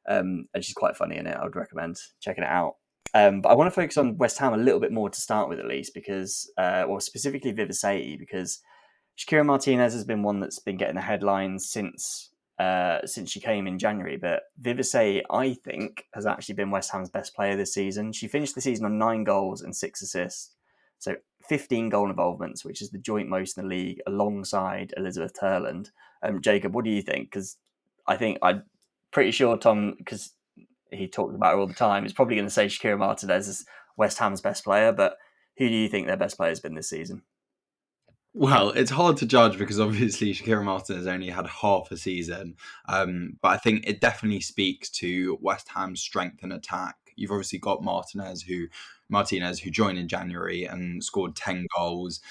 And she's quite funny in it. I would recommend checking it out. But I want to focus on West Ham a little bit more to start with, at least, because, or specifically Viva Sayi, because Shakira Martinez has been one that's been getting the headlines since she came in January. But Viva Sayi, I think, has actually been West Ham's best player this season. She finished the season on 9 goals and 6 assists. So 15 goal involvements, which is the joint most in the league, alongside Elizabeth Turland. Jacob, what do you think? Because I'm pretty sure Tom, because he talked about her all the time, is probably going to say Shakira Martinez is West Ham's best player, but who do you think their best player has been this season? Well, it's hard to judge because obviously Shakira Martinez only had half a season, but I think it definitely speaks to West Ham's strength and attack. You've obviously got Martinez who joined in January and scored 10 goals,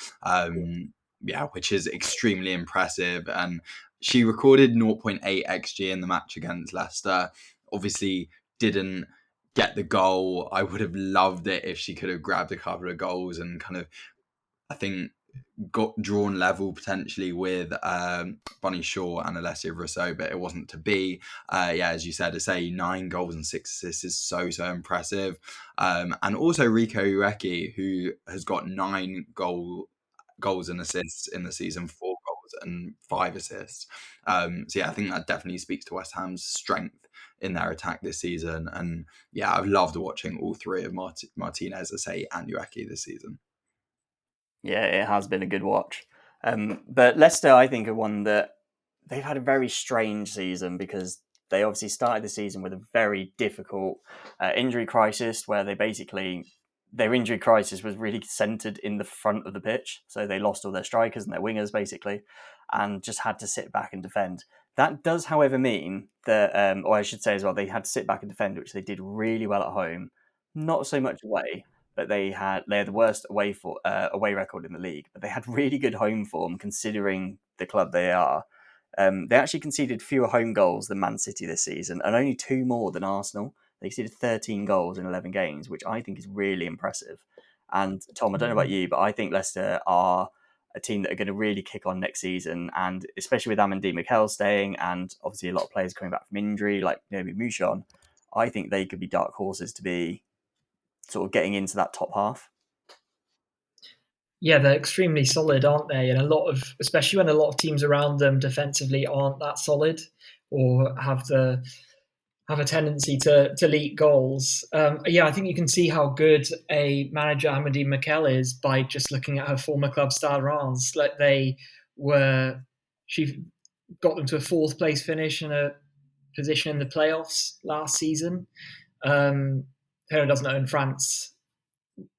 which is extremely impressive. And she recorded 0.8 XG in the match against Leicester. Obviously didn't get the goal. I would have loved it if she could have grabbed a couple of goals and kind of, I think, got drawn level potentially with Bunny Shaw and Alessia Rousseau, but it wasn't to be. As you said, to say 9 goals and 6 assists is so impressive. And also Rico Ueki, who has got 9 goals and assists in the season, 4 goals and 5 assists. I think that definitely speaks to West Ham's strength in their attack this season. And I've loved watching all 3 of Martinez, Asay and Ueki this season. Yeah, it has been a good watch. But Leicester, I think, are one that they've had a very strange season, because they obviously started the season with a very difficult injury crisis, where their injury crisis was really centred in the front of the pitch. So they lost all their strikers and their wingers, basically, and just had to sit back and defend. That does, however, mean that, or I should say as well, they had to sit back and defend, which they did really well at home, not so much away. But they had the worst away record in the league. But they had really good home form, considering the club they are. They actually conceded fewer home goals than Man City this season, and only 2 more than Arsenal. They conceded 13 goals in 11 games, which I think is really impressive. And Tom, I don't know about you, but I think Leicester are a team that are going to really kick on next season. And especially with Amandine Mikel staying, and obviously a lot of players coming back from injury, like Naomi Mouchon, I think they could be dark horses to be sort of getting into that top half. Yeah, they're extremely solid, aren't they? And especially when a lot of teams around them defensively aren't that solid, or have the have a tendency to leak goals. Yeah, I think you can see how good a manager Amandine Mikel is by just looking at her former club Stade Reims. Like she got them to a 4th place finish and a position in the playoffs last season. Who doesn't know, in France,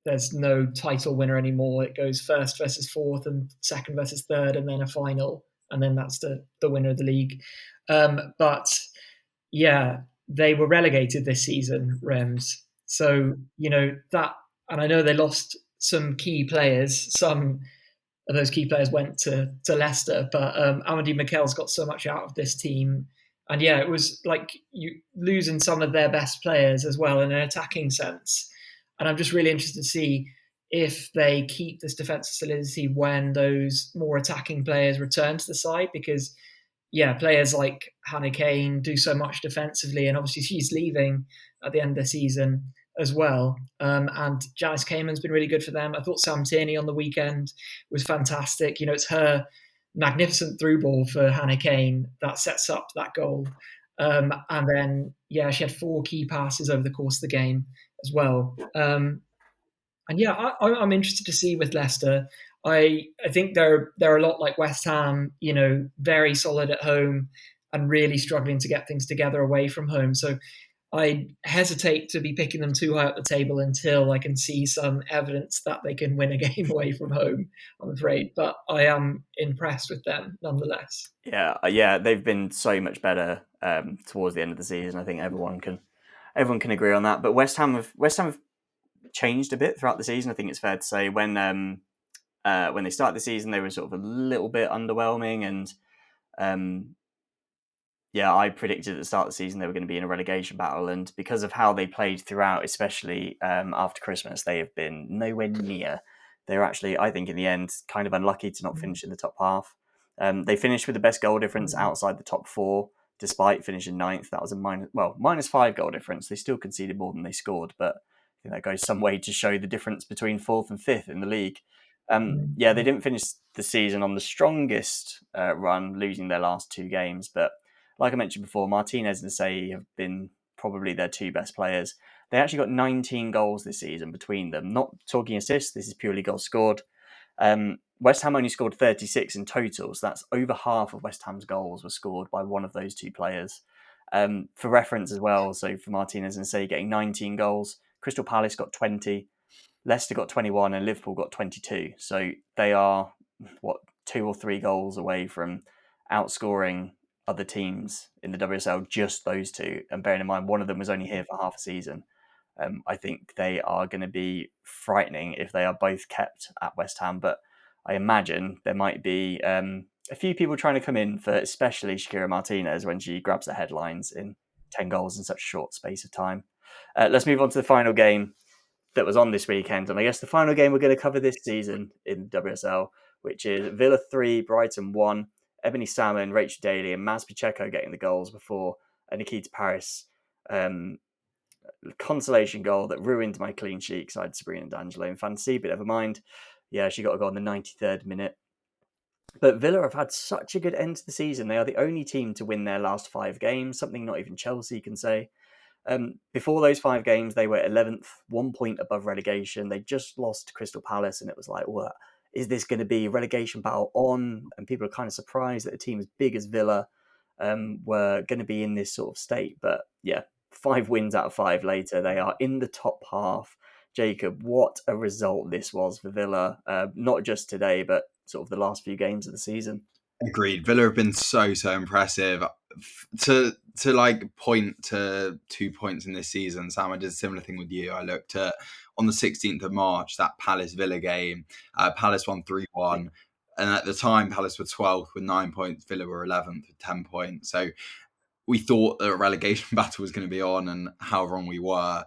there's no title winner anymore. It goes 1st versus 4th and 2nd versus 3rd, and then a final, and then that's the winner of the league. But yeah, they were relegated this season, Reims. So, that, and I know they lost some key players. Some of those key players went to Leicester, but Amandine Mikel's got so much out of this team. And yeah, it was like you losing some of their best players as well in an attacking sense. And I'm just really interested to see if they keep this defensive solidity when those more attacking players return to the side, because yeah, players like Hannah Kane do so much defensively, and obviously she's leaving at the end of the season as well. And Janice Cayman's been really good for them. I thought Sam Tierney on the weekend was fantastic. It's her magnificent through ball for Hannah Kane that sets up that goal. And then, yeah, she had 4 key passes over the course of the game as well. And yeah, I'm interested to see with Leicester. I think they're a lot like West Ham, very solid at home and really struggling to get things together away from home. So I hesitate to be picking them too high up the table until I can see some evidence that they can win a game away from home, I'm afraid. But I am impressed with them nonetheless. Yeah, they've been so much better towards the end of the season. I think everyone can agree on that. But West Ham have changed a bit throughout the season. I think it's fair to say when they started the season, they were sort of a little bit underwhelming, and I predicted at the start of the season they were going to be in a relegation battle, and because of how they played throughout, especially after Christmas, they have been nowhere near. They're actually, I think, in the end, kind of unlucky to not finish in the top half. They finished with the best goal difference outside the top 4, despite finishing 9th. That was a -5 goal difference. They still conceded more than they scored, but I think that goes some way to show the difference between 4th and 5th in the league. They didn't finish the season on the strongest run, losing their last 2 games, but like I mentioned before, Martinez and Say have been probably their 2 best players. They actually got 19 goals this season between them. Not talking assists, this is purely goals scored. West Ham only scored 36 in total, so that's over half of West Ham's goals were scored by one of those 2 players. For reference as well, so for Martinez and Say getting 19 goals, Crystal Palace got 20, Leicester got 21, and Liverpool got 22. So they are, 2 or 3 goals away from outscoring other teams in the WSL, just those 2. And bearing in mind, one of them was only here for half a season. I think they are going to be frightening if they are both kept at West Ham. But I imagine there might be a few people trying to come in for especially Shakira Martinez when she grabs the headlines in 10 goals in such a short space of time. Let's move on to the final game that was on this weekend. And I guess the final game we're going to cover this season in WSL, which is Villa 3, Brighton 1. Ebony Salmon, Rachel Daly, and Maz Pacheco getting the goals before Nikita Paris consolation goal that ruined my clean sheet because I had Sabrina D'Angelo in fantasy, but never mind. Yeah, she got a goal in the 93rd minute. But Villa have had such a good end to the season. They are the only team to win their last 5 games, something not even Chelsea can say. Before those 5 games, they were 11th, 1 point above relegation. They just lost to Crystal Palace, and it was like, what? Is this going to be relegation battle on? And people are kind of surprised that a team as big as Villa were going to be in this sort of state. But yeah, 5 wins out of 5 later, they are in the top half. Jacob, what a result this was for Villa, not just today, but sort of the last few games of the season. Agreed. Villa have been so impressive. To like point to 2 points in this season, Sam, I did a similar thing with you. I looked at on the 16th of March, that Palace Villa game. Palace won 3-1. And at the time, Palace were 12th with 9 points. Villa were 11th with 10 points. So we thought the relegation battle was going to be on, and how wrong we were.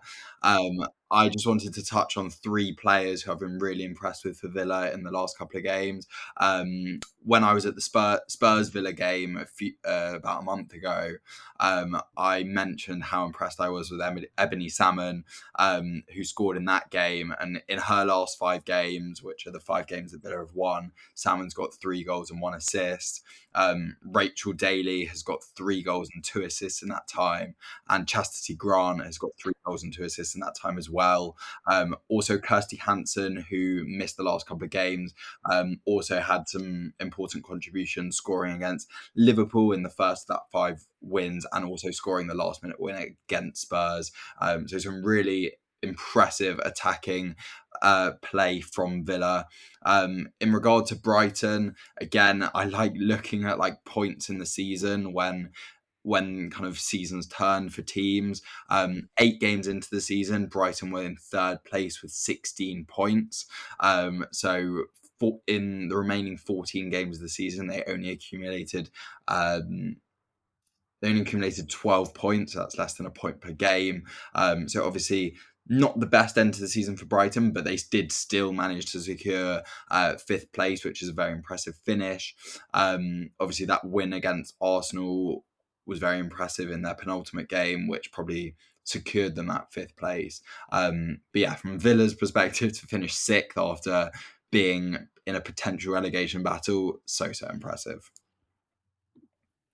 I just wanted to touch on 3 players who I've been really impressed with for Villa in the last couple of games. When I was at the Spurs Villa game about a month ago, I mentioned how impressed I was with Ebony Salmon, who scored in that game. And in her last 5 games, which are the 5 games that Villa have won, Salmon's got 3 goals and 1 assist. Rachel Daly has got 3 goals and 2 assists in that time. And Chastity Grant has got 3 goals and 2 assists in that time as well. Also, Kirsty Hansen, who missed the last couple of games, also had some important contributions, scoring against Liverpool in the first of that 5 wins and also scoring the last minute win against Spurs. So some really impressive attacking play from Villa. In regard to Brighton, again, I like looking at like points in the season when kind of seasons turn for teams. 8 games into the season, Brighton were in 3rd place with 16 points. So in the remaining 14 games of the season, they only accumulated 12 points. So that's less than a point per game. So obviously not the best end to the season for Brighton, but they did still manage to secure 5th place, which is a very impressive finish. Obviously that win against Arsenal was very impressive in their penultimate game, which probably secured them at 5th place. But yeah, from Villa's perspective, to finish 6th after being in a potential relegation battle, so impressive.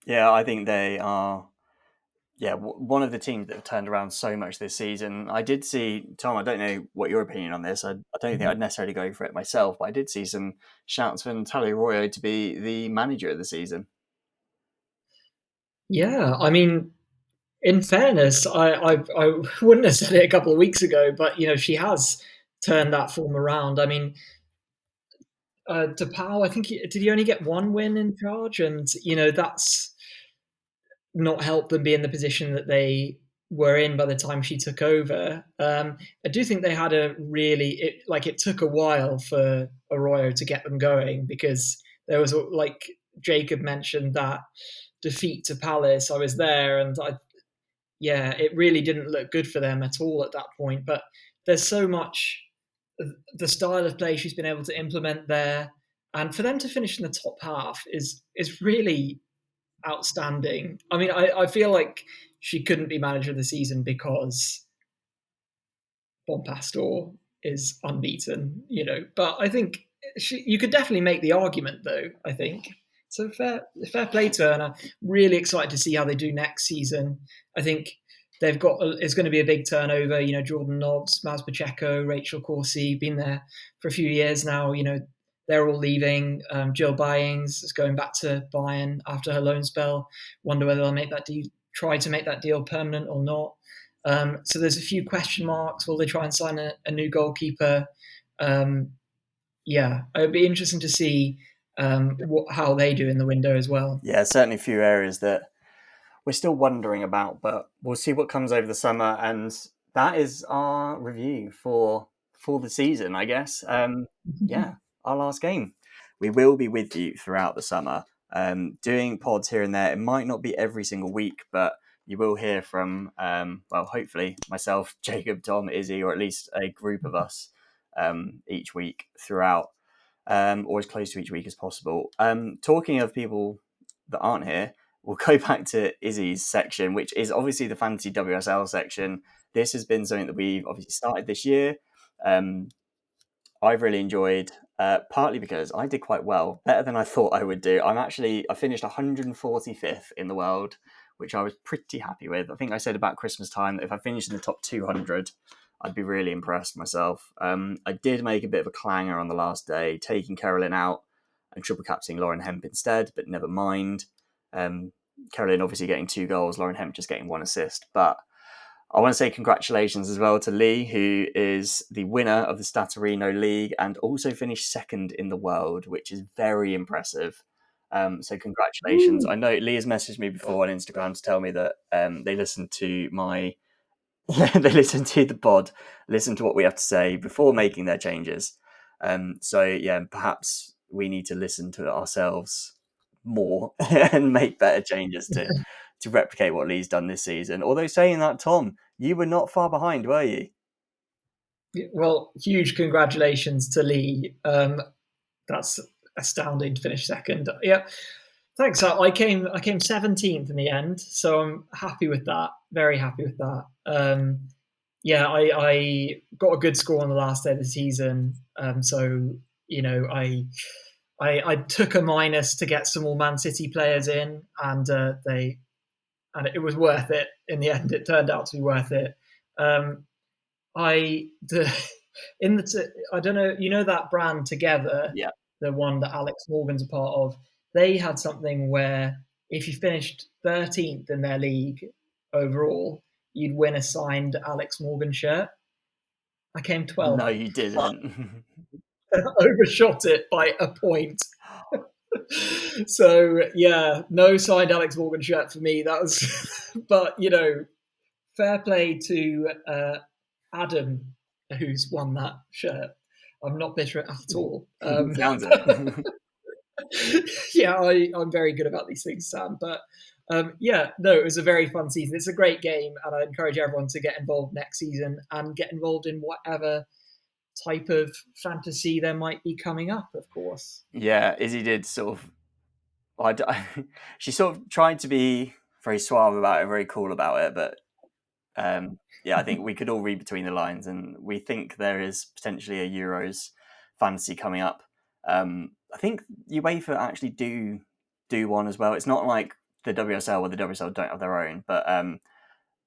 Yeah, I think they are one of the teams that have turned around so much this season. I did see, Tom, I don't know what your opinion on this. I don't think I'd necessarily go for it myself, but I did see some shouts for Natalia Arroyo to be the manager of the season. Yeah, I mean, in fairness, I wouldn't have said it a couple of weeks ago, but she has turned that form around. I mean, DePau, I think did he only get 1 win in charge, and that's not helped them be in the position that they were in by the time she took over. I do think they had it took a while for Arroyo to get them going, because there was, like Jacob mentioned, that defeat to Palace. I was there, and it really didn't look good for them at all at that point. But there's so much, the style of play she's been able to implement there, and for them to finish in the top half is really outstanding. I mean, I feel like she couldn't be manager of the season because Bompastor is unbeaten, But I think you could definitely make the argument, though. I think so. Fair play to her, and I'm really excited to see how they do next season. I think it's going to be a big turnover. Jordan Nobbs, Maz Pacheco, Rachel Corsi, been there for a few years now. They're all leaving. Jill Byings is going back to Bayern after her loan spell. Wonder whether they'll try to make that deal permanent or not. So there's a few question marks. Will they try and sign a new goalkeeper? It'd be interesting to see how they do in the window as well. Yeah, certainly a few areas that we're still wondering about, but we'll see what comes over the summer. And that is our review for the season, I guess. Our last game. We will be with you throughout the summer, doing pods here and there. It might not be every single week, but you will hear from, hopefully myself, Jacob, Tom, Izzy, or at least a group of us each week throughout, or as close to each week as possible. Talking of people that aren't here, we'll go back to Izzy's section, which is obviously the Fantasy WSL section. This has been something that we've obviously started this year. I've really enjoyed, partly because I did quite well, better than I thought I would do. I finished 145th in the world, which I was pretty happy with. I think I said about Christmas time that if I finished in the top 200, I'd be really impressed myself. I did make a bit of a clanger on the last day, taking Carolyn out and triple captaining Lauren Hemp instead, but never mind. Carolyn obviously getting 2 goals, Lauren Hemp just getting 1 assist, but I want to say congratulations as well to Lee, who is the winner of the Statorino League and also finished 2nd in the world, which is very impressive. So congratulations. Ooh. I know Lee has messaged me before on Instagram to tell me that they listened to they listened to the pod, listened to what we have to say before making their changes. Perhaps we need to listen to it ourselves more and make better changes to replicate what Lee's done this season. Although saying that, Tom, you were not far behind, were you? Well, huge congratulations to Lee. That's astounding to finish second. Yeah, thanks. I came 17th in the end, so I'm happy with that. Very happy with that. Yeah, I got a good score on the last day of the season. So I took a minus to get some more Man City players in, and it was worth it in the end. It turned out to be worth it. I don't know, that brand Together, Yeah. the one that Alex Morgan's a part of. They had something where if you finished 13th in their league overall, you'd win a signed Alex Morgan shirt. I came 12th. No, you didn't. Overshot it by a point. So yeah, no signed Alex Morgan shirt for me. That was, but fair play to Adam, who's won that shirt. I'm not bitter at all. Sounds it. Yeah, I'm very good about these things, Sam. But it was a very fun season. It's a great game, and I encourage everyone to get involved next season and get involved in whatever type of fantasy there might be coming up, of course. Yeah, Izzy did sort of. She sort of tried to be very suave about it, very cool about it, but yeah, I think we could all read between the lines, and we think there is potentially a Euros fantasy coming up. I think UEFA actually do one as well. It's not like the WSL, where the WSL don't have their own, but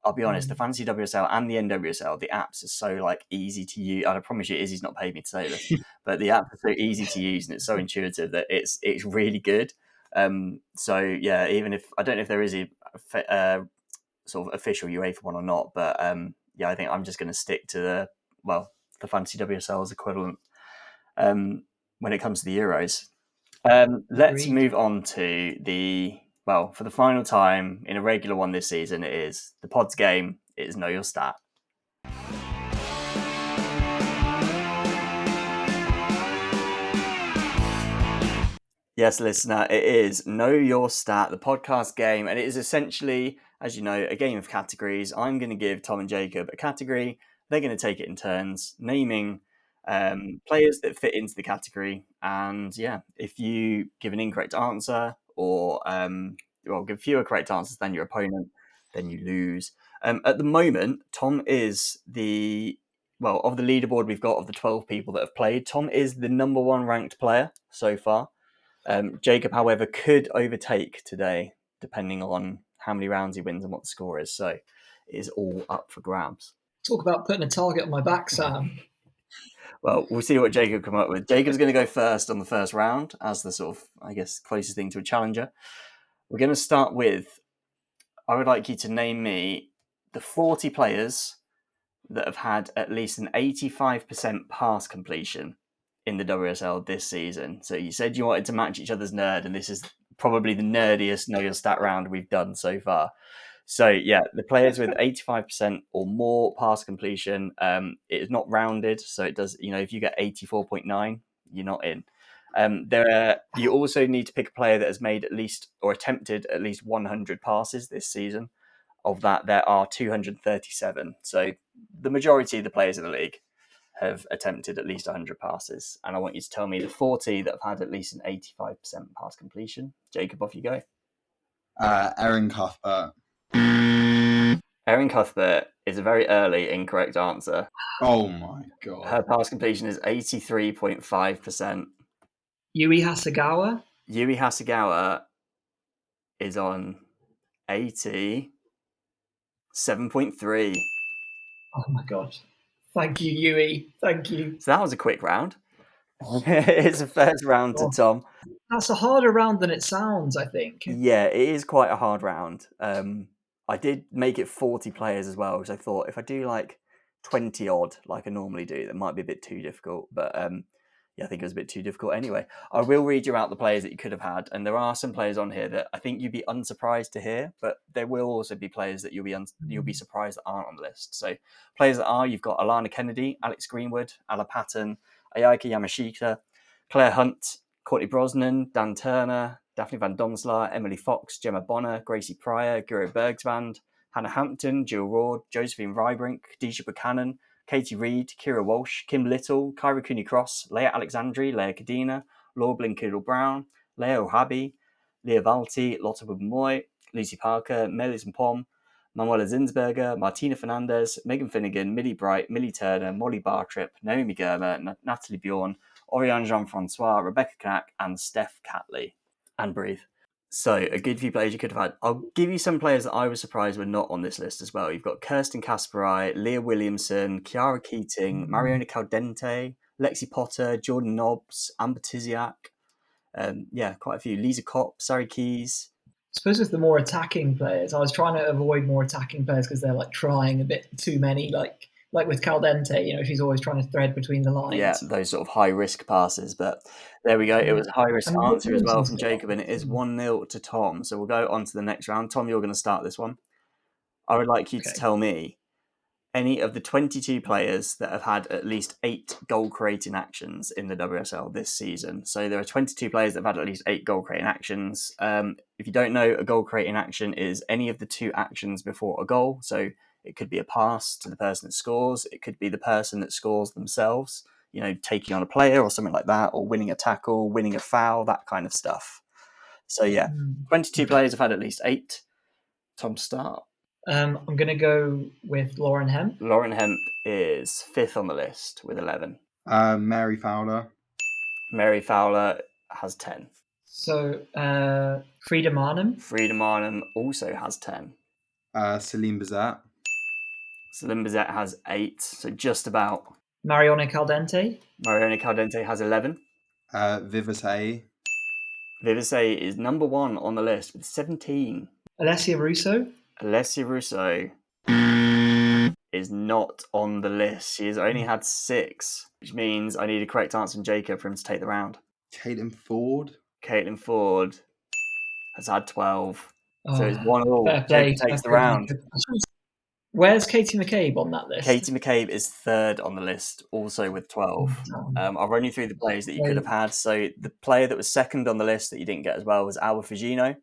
I'll be honest, the Fantasy WSL and the NWSL, the apps are so easy to use. And I promise you, Izzy's not paid me to say this, but the apps are so easy to use and it's so intuitive that it's really good. So yeah, even if I don't know if there is a sort of official UEFA one or not, but yeah, I think I'm just going to stick to the Fantasy WSL's equivalent when it comes to the Euros. Let's move on to for the final time in a regular one this season, it is the Pods game. It is Know Your Stat. Yes, listener, it is Know Your Stat, the podcast game, and it is essentially, as you know, a game of categories. I'm going to give Tom and Jacob a category. They're going to take it in turns, naming players that fit into the category. And yeah, if you give an incorrect answer or give fewer correct answers than your opponent, then you lose. At the moment, Tom is of the leaderboard we've got of the 12 people that have played, Tom is the number one ranked player so far. Jacob, however, could overtake today, depending on how many rounds he wins and what the score is. So it is all up for grabs. Talk about putting a target on my back, Sam. Well, we'll see what Jacob come up with. Jacob's going to go first on the first round as the sort of, I guess, closest thing to a challenger. We're going to start with, I would like you to name me the 40 players that have had at least an 85% pass completion in the WSL this season. So you said you wanted to match each other's nerd, and this is probably the nerdiest Know Your Stat round we've done so far. So yeah, the players with 85% or more pass completion, it is not rounded. So it does, if you get 84.9, you're not in. You also need to pick a player that has made at least or attempted at least 100 passes this season. Of that, there are 237. So the majority of the players in the league have attempted at least 100 passes. And I want you to tell me the 40 that have had at least an 85% pass completion. Jacob, off you go. Erin Cuthbert. Erin Cuthbert is a very early incorrect answer. Oh my God. Her pass completion is 83.5%. Yui Hasegawa? Yui Hasegawa is on 87.3. Oh my God. Thank you, Yui. Thank you. So that was a quick round. It's a first round to Tom. That's a harder round than it sounds, I think. Yeah, it is quite a hard round. I did make it 40 players as well, because I thought if I do 20 odd like I normally do, that might be a bit too difficult. But yeah, I think it was a bit too difficult anyway. I will read you out the players that you could have had, and there are some players on here that I think you'd be unsurprised to hear, but there will also be players that you'll be surprised that aren't on the list. So players that are, you've got Alana Kennedy, Alex Greenwood, Ala Patton, Ayaka Yamashita, Claire Hunt, Courtney Brosnan, Dan Turner, Daphne Van Domselaar, Emily Fox, Gemma Bonner, Gracie Pryor, Guro Bergsvand, Hannah Hampton, Jill Ward, Josephine Rybrink, Deisha Buchanan, Katie Reid, Kira Walsh, Kim Little, Kyra Cooney-Cross, Leah Alexandri, Leah Cadena, Laura Blinkiddle-Brown, Leah O'Habi, Leah Valti, Lotta Bumoy, Lucy Parker, Melis Pom, Manuela Zinsberger, Martina Fernandez, Megan Finnegan, Millie Bright, Millie Turner, Molly Bartrip, Naomi Germer, Natalie Bjorn, Oriane Jean-Francois, Rebecca Knack, and Steph Catley. And breathe. So, a good few players you could have had. I'll give you some players that I was surprised were not on this list as well. You've got Kirsten Kasperai, Leah Williamson, Chiara Keating, Mariona Caldente, Lexi Potter, Jordan Nobbs, Amber Tiziak. Quite a few. Lisa Kopp, Sari Keys. I suppose with the more attacking players, I was trying to avoid more attacking players because they're like trying a bit too many. Like with Caldente, she's always trying to thread between the lines. Yeah, those sort of high risk passes. But there we go. It was a high risk answer as well from Jacob, and it is 1-0 to Tom. So we'll go on to the next round. Tom, you're going to start this one. I would like you to tell me any of the 22 players that have had at least 8 goal-creating actions in the WSL this season. So there are 22 players that have had at least 8 goal-creating actions. If you don't know, a goal-creating action is any of the 2 actions before a goal. So it could be a pass to the person that scores. It could be the person that scores themselves, taking on a player or something like that, or winning a tackle, winning a foul, that kind of stuff. So 22 players have had at least 8. Tom, start. I'm going to go with Lauren Hemp. Lauren Hemp is 5th on the list with 11. Mary Fowler. Mary Fowler has 10. So Frida Marnham. Frida Marnham also has 10. Celine Bazette. Celine Bazette has 8, so just about. Mariona Caldente. Mariona Caldente has 11. Vivasay. Vivasay is number 1 on the list with 17. Alessia Russo. Alessia Russo is not on the list. She has only had 6, which means I need a correct answer from Jacob for him to take the round. Caitlin Ford. Caitlin Ford has had 12. So it's 1-1. Jacob takes the round. Where's Katie McCabe on that list? Katie McCabe is 3rd on the list, also with 12. I'll run you through the players that you could have had. So the player that was 2nd on the list that you didn't get as well was Alba Fugino.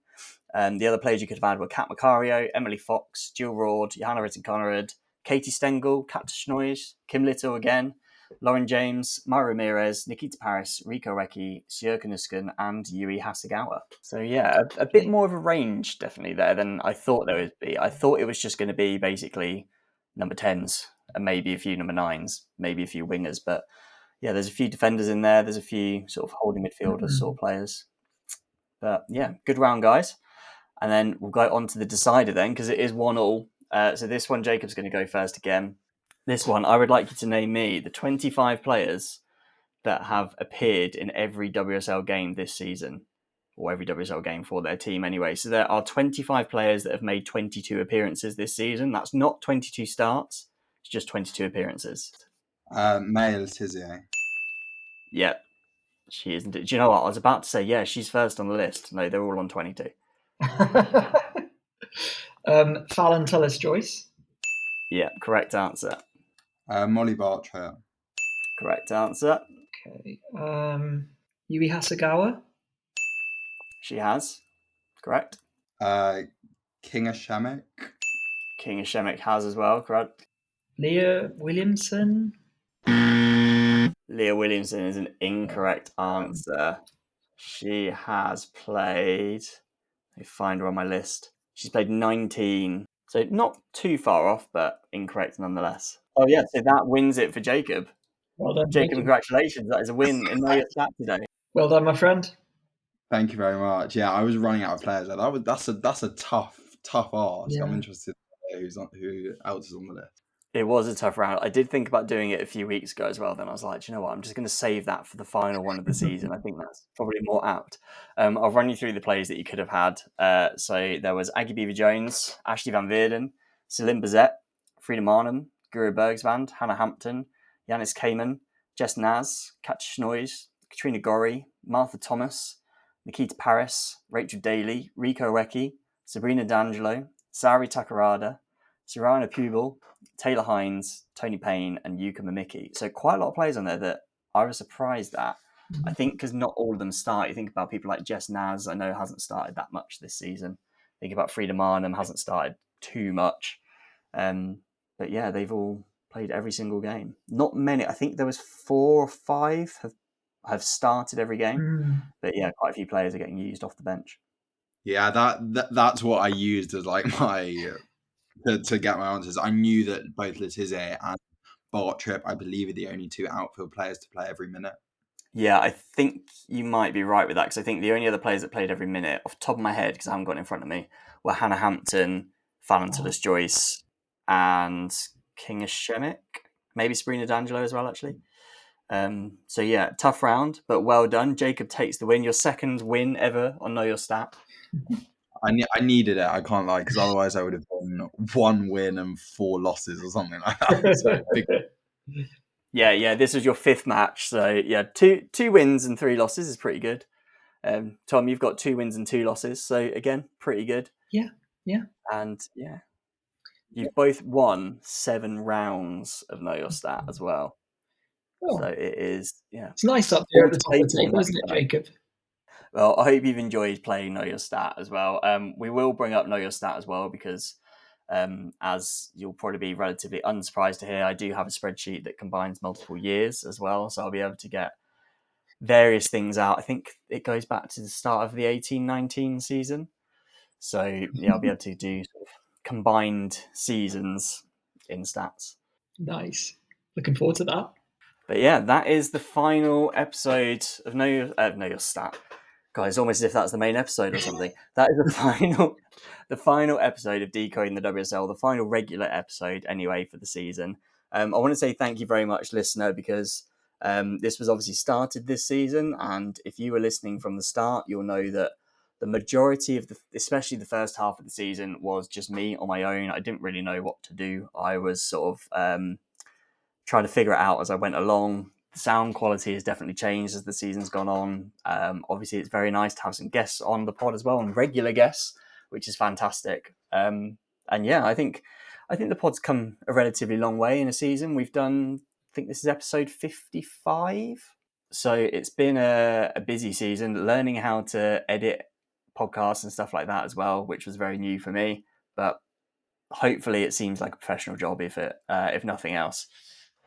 The other players you could have had were Kat Macario, Emily Fox, Jill Rord, Johanna Ritten-Conrad, Katie Stengel, Kat Schnoys, Kim Little again, Lauren James, Mara Ramirez, Nikita Paris, Rico Recchi, Sjöka Nusken, and Yui Hasegawa. So a bit more of a range definitely there than I thought there would be. I thought it was just going to be basically number 10s and maybe a few number 9s, maybe a few wingers. But there's a few defenders in there. There's a few sort of holding midfielders sort of players. But good round, guys. And then we'll go on to the decider then, because it is 1-1. So this one, Jacob's going to go first again. This one, I would like you to name me the 25 players that have appeared in every WSL game this season, or every WSL game for their team anyway. So there are 25 players that have made 22 appearances this season. That's not 22 starts, it's just 22 appearances. Maya Letizia. Yep, she isn't. Do you know what? I was about to say, she's first on the list. No, they're all on 22. Fallon Tullis-Joyce. Yeah, correct answer. Molly Bartrip. Correct answer. Okay. Yui Hasegawa. She has. Correct. Kinga Shemek. Kinga Shemek has as well. Correct. Leah Williamson. Leah Williamson is an incorrect answer. She has played... Let me find her on my list. She's played 19. So not too far off, but incorrect nonetheless. Oh, yeah. So that wins it for Jacob. Well done, Jacob, congratulations. That is a win in Know Your Stat today. Well done, my friend. Thank you very much. Yeah, I was running out of players. That's a tough ask. Yeah. I'm interested to know who else is on the list. It was a tough round. I did think about doing it a few weeks ago as well. Then I was like, do you know what? I'm just going to save that for the final one of the season. I think that's probably more apt. I'll run you through the players that you could have had. So there was Aggie Beaver-Jones, Ashley Van Veerden, Celine Bazette, Frida Marnham, Guru Bergsvand, Hannah Hampton, Yanis Kamen, Jess Naz, Katja Schnoys, Katrina Gorry, Martha Thomas, Nikita Paris, Rachel Daly, Rico Recchi, Sabrina D'Angelo, Sari Takarada, Sirana Pubel, Taylor Hines, Tony Payne, and Yuka Mimiki. So quite a lot of players on there that I was surprised at. I think because not all of them start. You think about people like Jess Naz, I know hasn't started that much this season. Think about Frida Marnham, hasn't started too much. But yeah, they've all played every single game. Not many. I think there was 4 or 5 have started every game. But yeah, quite a few players are getting used off the bench. Yeah, that's what I used as like my to get my answers. I knew that both Letizia and Bartrip, I believe, are the only 2 outfield players to play every minute. Yeah, I think you might be right with that, because I think the only other players that played every minute, off the top of my head, because I haven't got it in front of me, were Hannah Hampton, Fallon Tullis-Joyce, and Kinga Shemmick. Maybe Sabrina D'Angelo as well, actually. So yeah, tough round, but well done. Jacob takes the win. Your second win ever on Know Your Stat. I needed it, I can't lie, because otherwise I would have done 1 win and 4 losses or something like that. So big. Yeah, this was your 5th match. So yeah, two wins and 3 losses is pretty good. Tom, you've got 2 wins and 2 losses. So again, pretty good. Yeah. And yeah, you've both won 7 rounds of Know Your Stat as well. Oh. So it is, yeah. It's nice up there at the top of the table, isn't it, Jacob? Well, I hope you've enjoyed playing Know Your Stat as well. We will bring up Know Your Stat as well, because as you'll probably be relatively unsurprised to hear, I do have a spreadsheet that combines multiple years as well. So I'll be able to get various things out. I think it goes back to the start of the 18-19 season. So yeah, I'll be able to do sort of combined seasons in stats. Nice. Looking forward to that. But yeah, that is the final episode of Know Your Stat. God, it's almost as if that's the main episode or something. That is the final episode of Decoding the WSL, the final regular episode anyway for the season. I want to say thank you very much, listener, because this was obviously started this season, and if you were listening from the start, you'll know that the majority of especially the first half of the season, was just me on my own. I didn't really know what to do. I was sort of trying to figure it out as I went along. The sound quality has definitely changed as the season's gone on. Obviously, it's very nice to have some guests on the pod as well, and regular guests, which is fantastic. And yeah, I think the pod's come a relatively long way in a season. We've done, I think this is episode 55. So it's been a busy season, learning how to edit podcasts and stuff like that as well, which was very new for me. But hopefully it seems like a professional job if nothing else.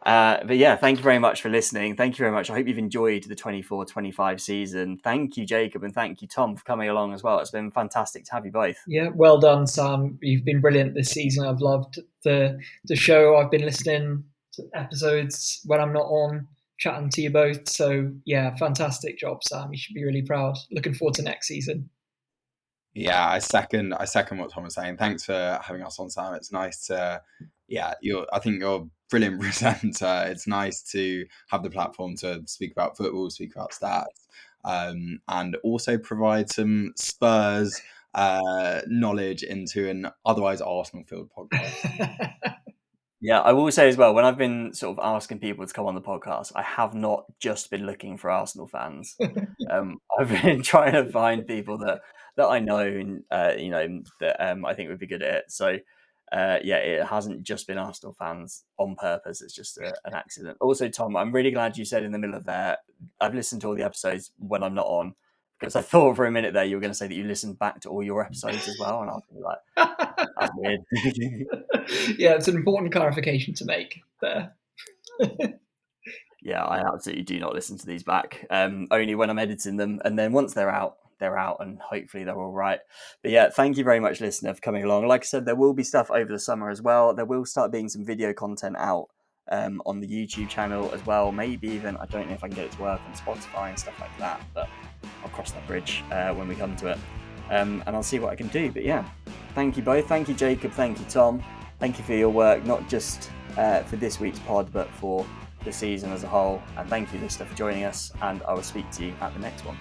But yeah, thank you very much for listening. Thank you very much. I hope you've enjoyed the 24-25 season. Thank you, Jacob, and thank you, Tom, for coming along as well. It's been fantastic to have you both. Yeah, well done, Sam. You've been brilliant this season. I've loved the show. I've been listening to episodes when I'm not on, chatting to you both. So yeah, fantastic job, Sam. You should be really proud. Looking forward to next season. Yeah, I second what Tom was saying. Thanks for having us on, Sam. It's nice to, I think you're a brilliant presenter. It's nice to have the platform to speak about football, speak about stats, and also provide some Spurs knowledge into an otherwise Arsenal-filled podcast. Yeah, I will say as well, when I've been sort of asking people to come on the podcast, I have not just been looking for Arsenal fans. I've been trying to find people that I know and that I think would be good at it. So it hasn't just been Arsenal fans on purpose. It's just an accident. Also, Tom, I'm really glad you said in the middle of that, I've listened to all the episodes when I'm not on, because I thought for a minute there you were going to say that you listened back to all your episodes as well, and I was like, that's weird. Yeah, it's an important clarification to make there. Yeah, I absolutely do not listen to these back. Only when I'm editing them, and then once they're out, and hopefully they're all right. But yeah, thank you very much, listener, for coming along. Like I said, there will be stuff over the summer as well. There will start being some video content out on the YouTube channel as well. Maybe even, I don't know if I can get it to work on Spotify and stuff like that, but I'll cross that bridge when we come to it. And I'll see what I can do. But yeah, thank you both. Thank you, Jacob. Thank you, Tom. Thank you for your work, not just for this week's pod, but for the season as a whole. And thank you, listener, for joining us. And I will speak to you at the next one.